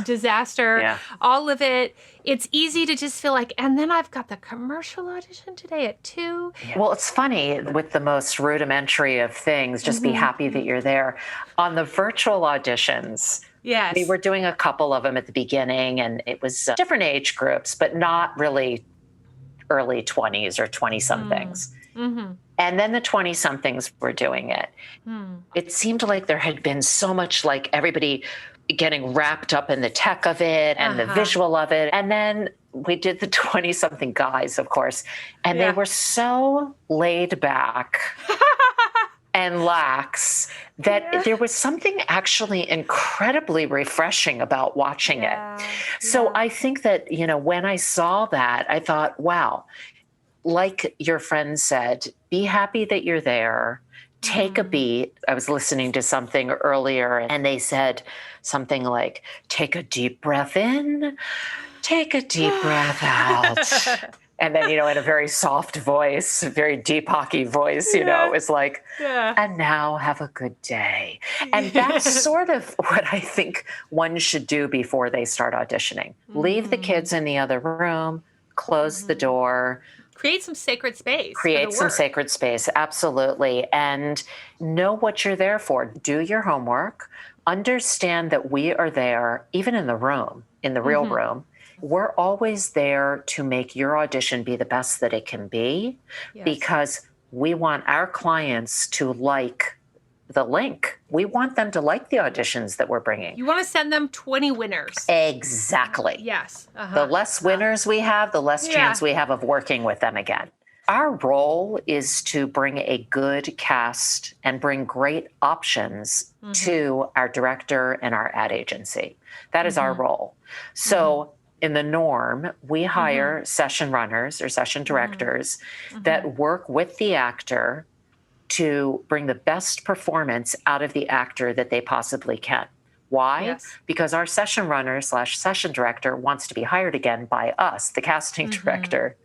S2: disaster, all of it, it's easy to just feel like, and then I've got the commercial audition today at 2.
S3: Well, it's funny with the most rudimentary of things, just be happy that you're there. On the virtual auditions,
S2: Yes.
S3: we were doing a couple of them at the beginning, and it was different age groups, but not really early 20s or 20-somethings. And then the 20-somethings were doing it. It seemed like there had been so much, like, everybody getting wrapped up in the tech of it and the visual of it. And then we did the 20-something guys, of course, and they were so laid back and lax that there was something actually incredibly refreshing about watching it. So I think that, you know, when I saw that, I thought, wow, like your friend said, be happy that you're there. Take a beat. I was listening to something earlier and they said something like, take a deep breath in, take a deep breath out. And then, you know, in a very soft voice, very deep hockey voice, you know, it was like, and now have a good day. And that's sort of what I think one should do before they start auditioning. Leave the kids in the other room, close the door.
S2: Create some sacred space.
S3: Create some sacred space, absolutely. And know what you're there for. Do your homework. Understand that we are there, even in the room, in the real room. We're always there to make your audition be the best that it can be because we want our clients to like the link. We want them to like the auditions that we're bringing.
S2: You want to send them 20 winners.
S3: Exactly.
S2: Yes.
S3: The less winners we have, the less chance we have of working with them again. Our role is to bring a good cast and bring great options to our director and our ad agency. That is our role. So in the norm, we hire session runners or session directors that work with the actor to bring the best performance out of the actor that they possibly can. Why? Because our session runner / session director wants to be hired again by us, the casting director,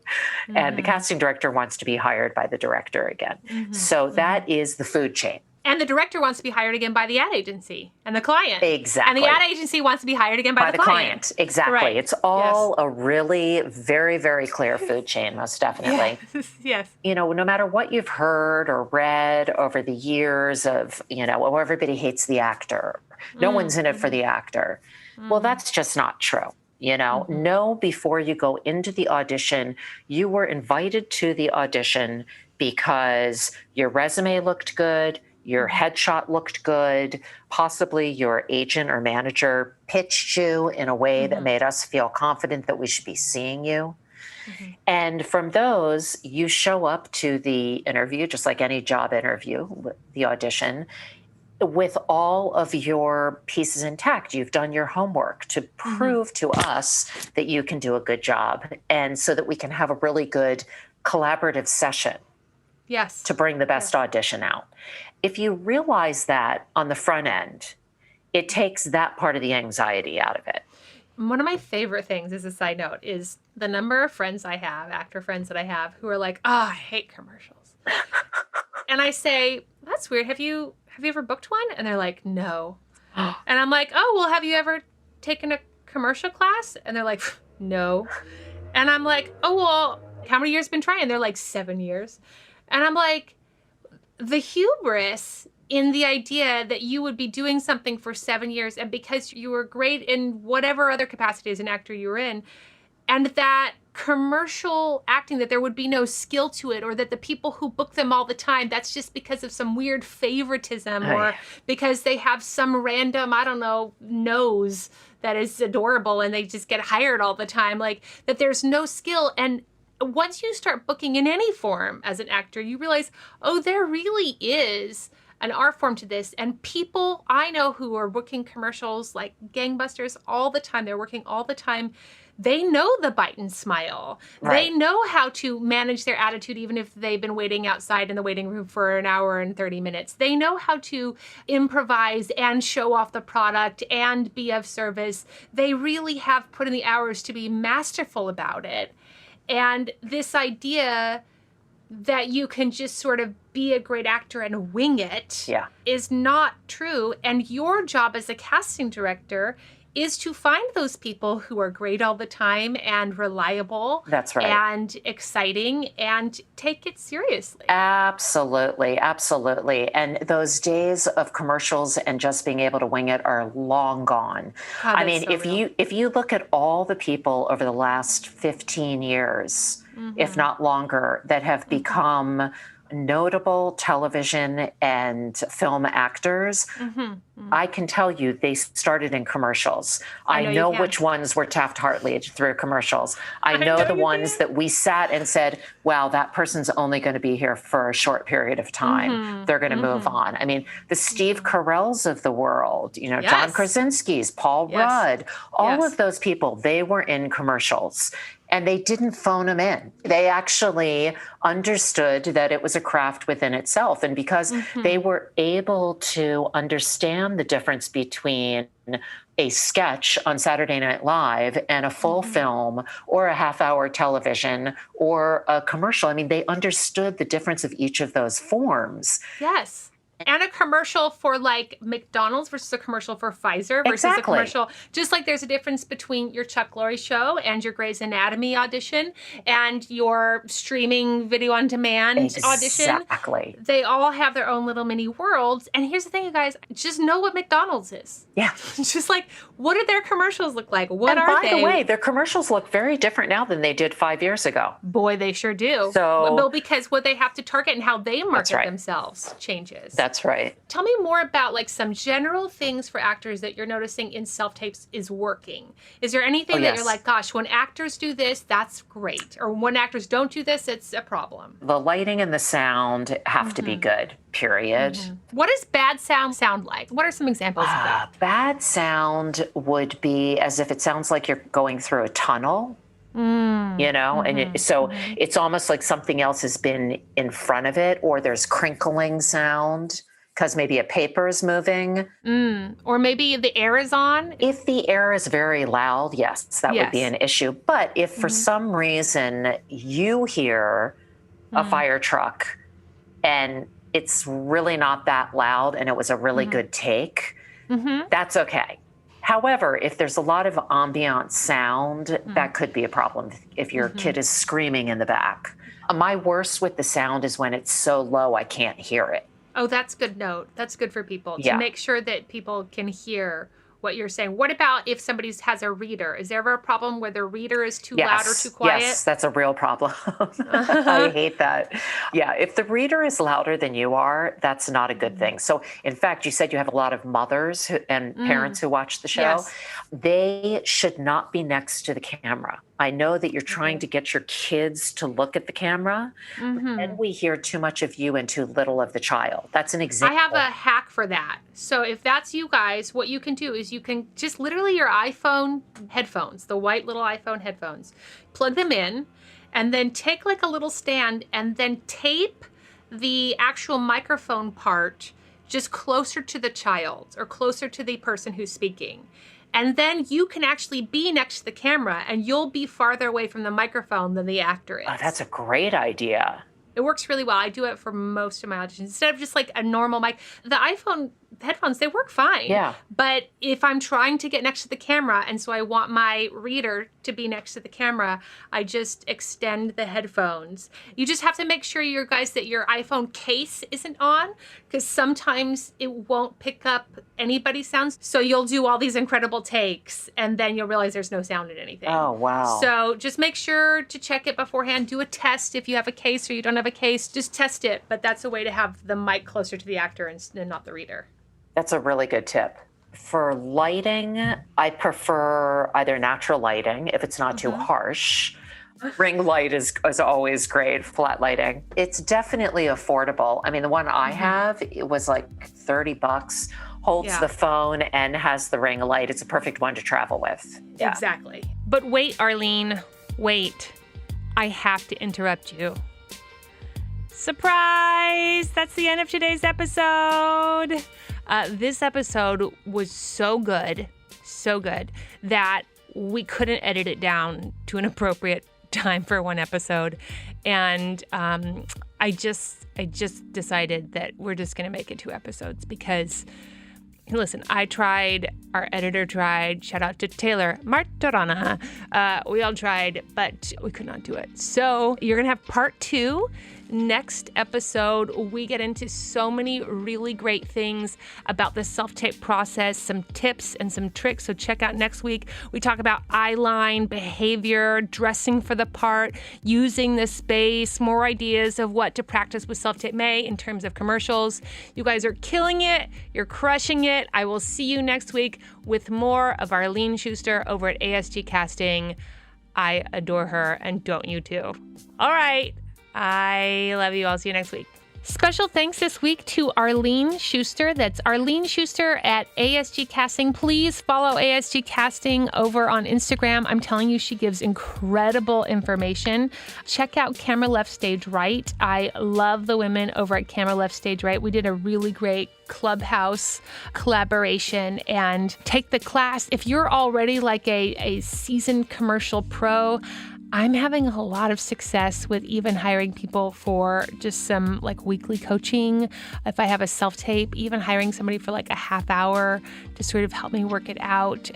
S3: and the casting director wants to be hired by the director again. So that is the food chain.
S2: And the director wants to be hired again by the ad agency and the client.
S3: Exactly.
S2: And the ad agency wants to be hired again by the client.
S3: Exactly.
S2: Right.
S3: It's all a really very, very clear food chain, most definitely.
S2: Yes.
S3: You know, no matter what you've heard or read over the years of, you know, oh, everybody hates the actor. No one's in it for the actor. Well, that's just not true. You know, know before you go into the audition, you were invited to the audition because your resume looked good, your headshot looked good, possibly your agent or manager pitched you in a way that made us feel confident that we should be seeing you. And from those, you show up to the interview, just like any job interview, the audition, with all of your pieces intact. You've done your homework to prove to us that you can do a good job, and so that we can have a really good collaborative session to bring the best audition out. If you realize that on the front end, it takes that part of the anxiety out of it.
S2: One of my favorite things, as a side note, is the number of friends I have, actor friends that I have, who are like, oh, I hate commercials. And I say, that's weird. Have you ever booked one? And they're like, no. And I'm like, oh, well, have you ever taken a commercial class? And they're like, no. And I'm like, oh, well, how many years been trying? They're like, 7 years. And I'm like, the hubris in the idea that you would be doing something for 7 years, and because you were great in whatever other capacity as an actor you were in, and that commercial acting, that there would be no skill to it, or that the people who book them all the time, that's just because of some weird favoritism, or because they have some random, I don't know, nose that is adorable and they just get hired all the time, like that there's no skill. And once you start booking in any form as an actor, you realize, oh, there really is an art form to this. And people I know who are booking commercials like gangbusters all the time, they're working all the time, they know the bite and smile. They know how to manage their attitude, even if they've been waiting outside in the waiting room for an hour and 30 minutes. They know how to improvise and show off the product and be of service. They really have put in the hours to be masterful about it. And this idea that you can just sort of be a great actor and wing it is not true. And your job as a casting director is to find those people who are great all the time and reliable.
S3: That's right.
S2: And exciting and take it seriously.
S3: Absolutely. Absolutely. And those days of commercials and just being able to wing it are long gone.
S2: God,
S3: I mean,
S2: so real.
S3: if you look at all the people over the last 15 years, if not longer, that have become notable television and film actors, I can tell you they started in commercials. I know which ones were Taft-Hartley through commercials. I know the ones that we sat and said, wow, that person's only going to be here for a short period of time. They're going to move on. I mean, the Steve Carells of the world, you know, John Krasinski's, Paul Rudd, all of those people, they were in commercials. And they didn't phone them in. They actually understood that it was a craft within itself. And because they were able to understand the difference between a sketch on Saturday Night Live and a full film or a half-hour television or a commercial, I mean, they understood the difference of each of those forms.
S2: Yes. And a commercial for like McDonald's versus a commercial for Pfizer versus a commercial. Just like there's a difference between your Chuck Lorre show and your Grey's Anatomy audition and your streaming video on demand audition.
S3: Exactly.
S2: They all have their own little mini worlds. And here's the thing, you guys, just know what McDonald's is.
S3: Yeah.
S2: Just like, what do their commercials look like? What
S3: and
S2: are they?
S3: by the way, their commercials look very different now than they did 5 years ago.
S2: Boy, they sure do.
S3: So,
S2: because what they have to target and how they market themselves changes.
S3: That's right.
S2: Tell me more about like some general things for actors that you're noticing in self-tapes is working. Is there anything that you're like, gosh, when actors do this, that's great. Or when actors don't do this, it's a problem.
S3: The lighting and the sound have to be good, period.
S2: What does bad sound like? What are some examples of that?
S3: Bad sound would be as if it sounds like you're going through a tunnel. You know, and so it's almost like something else has been in front of it, or there's crinkling sound because maybe a paper is moving.
S2: Or maybe the air is on.
S3: If the air is very loud, yes, that would be an issue. But if for some reason you hear a fire truck and it's really not that loud and it was a really good take, that's okay. However, if there's a lot of ambient sound, that could be a problem if your kid is screaming in the back. My worst with the sound is when it's so low I can't hear it.
S2: Oh, that's a good note. That's good for people to make sure that people can hear what you're saying. What about if somebody has a reader? Is there ever a problem where the reader is too loud or too quiet?
S3: Yes, that's a real problem. I hate that. Yeah, if the reader is louder than you are, that's not a good thing. So, in fact, you said you have a lot of mothers and parents who watch the show.
S2: Yes.
S3: They should not be next to the camera. I know that you're trying to get your kids to look at the camera, but then we hear too much of you and too little of the child. That's an example.
S2: I have a hack for that. So if that's you guys, what you can do is you can just literally your iPhone headphones, the white little iPhone headphones, plug them in, and then take like a little stand and then tape the actual microphone part just closer to the child or closer to the person who's speaking. And then you can actually be next to the camera and you'll be farther away from the microphone than the actor is.
S3: Oh, that's a great idea.
S2: It works really well. I do it for most of my auditions. Instead of just like a normal mic, the iPhone headphones, they work fine.
S3: Yeah.
S2: But if I'm trying to get next to the camera and so I want my reader to be next to the camera, I just extend the headphones. You just have to make sure, you guys, that your iPhone case isn't on, because sometimes it won't pick up anybody's sounds. So you'll do all these incredible takes and then you'll realize there's no sound in anything.
S3: Oh, wow.
S2: So just make sure to check it beforehand. Do a test if you have a case or you don't have a case. Just test it. But that's a way to have the mic closer to the actor and not the reader.
S3: That's a really good tip. For lighting, I prefer either natural lighting, if it's not too harsh. Ring light is always great, flat lighting. It's definitely affordable. I mean, the one I have, it was like $30, holds the phone and has the ring light. It's a perfect one to travel with. Yeah.
S2: Exactly.
S1: But wait, Arlene, wait. I have to interrupt you. Surprise! That's the end of today's episode. This episode was so good, that we couldn't edit it down to an appropriate time for one episode. And I just decided that we're just going to make it 2 episodes because, listen, I tried, our editor tried, shout out to Taylor, Martorana. We all tried, but we could not do it. So you're going to have part 2. Next episode, we get into so many really great things about the self-tape process, some tips and some tricks. So check out next week. We talk about eyeline, behavior, dressing for the part, using the space, more ideas of what to practice with Self-Tape May in terms of commercials. You guys are killing it. You're crushing it. I will see you next week with more of Arlene Schuster over at ASG Casting. I adore her, and don't you too? All right. I love you. I'll see you next week. Special thanks this week to Arlene Schuster. That's Arlene Schuster at ASG Casting. Please follow ASG Casting over on Instagram. I'm telling you, she gives incredible information. Check out Camera Left Stage Right. I love the women over at Camera Left Stage Right. We did a really great Clubhouse collaboration, and take the class. If you're already like a seasoned commercial pro, I'm having a lot of success with even hiring people for just some like weekly coaching. If I have a self-tape, even hiring somebody for like a half hour to sort of help me work it out,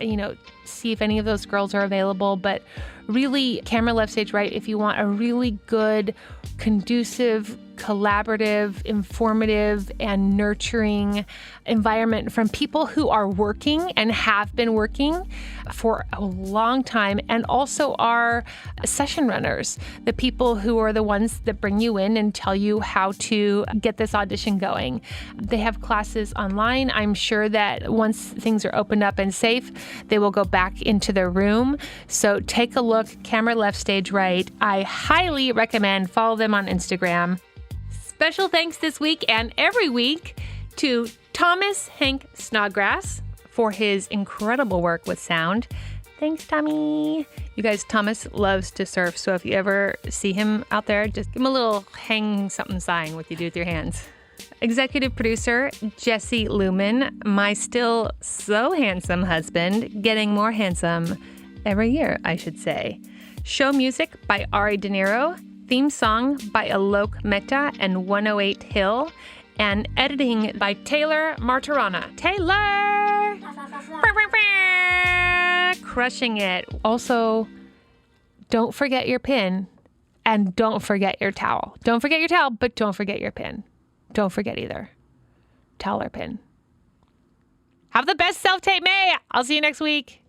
S1: see if any of those girls are available. But really, Camera Left Stage Right, if you want a really good, conducive, collaborative, informative, and nurturing environment from people who are working and have been working for a long time, and also are session runners, the people who are the ones that bring you in and tell you how to get this audition going. They have classes online. I'm sure that once things are opened up and safe, they will go back into their room. So take a look, Camera Left Stage Right. I highly recommend follow them on Instagram. Special thanks this week and every week to Thomas Hank Snodgrass for his incredible work with sound. Thanks, Tommy. You guys, Thomas loves to surf, so if you ever see him out there, just give him a little hang something sign what you do with your hands. Executive producer, Jesse Lumen, my still so handsome husband, getting more handsome every year, I should say. Show music by Ari De Niro. Theme song by Aalok Mehta and 108 Hill, and editing by Taylor Martorana. Taylor! Crushing it. Also, don't forget your pin, and don't forget your towel. Don't forget your towel, but don't forget your pin. Don't forget either. Towel or pin. Have the best self-tape May. I'll see you next week.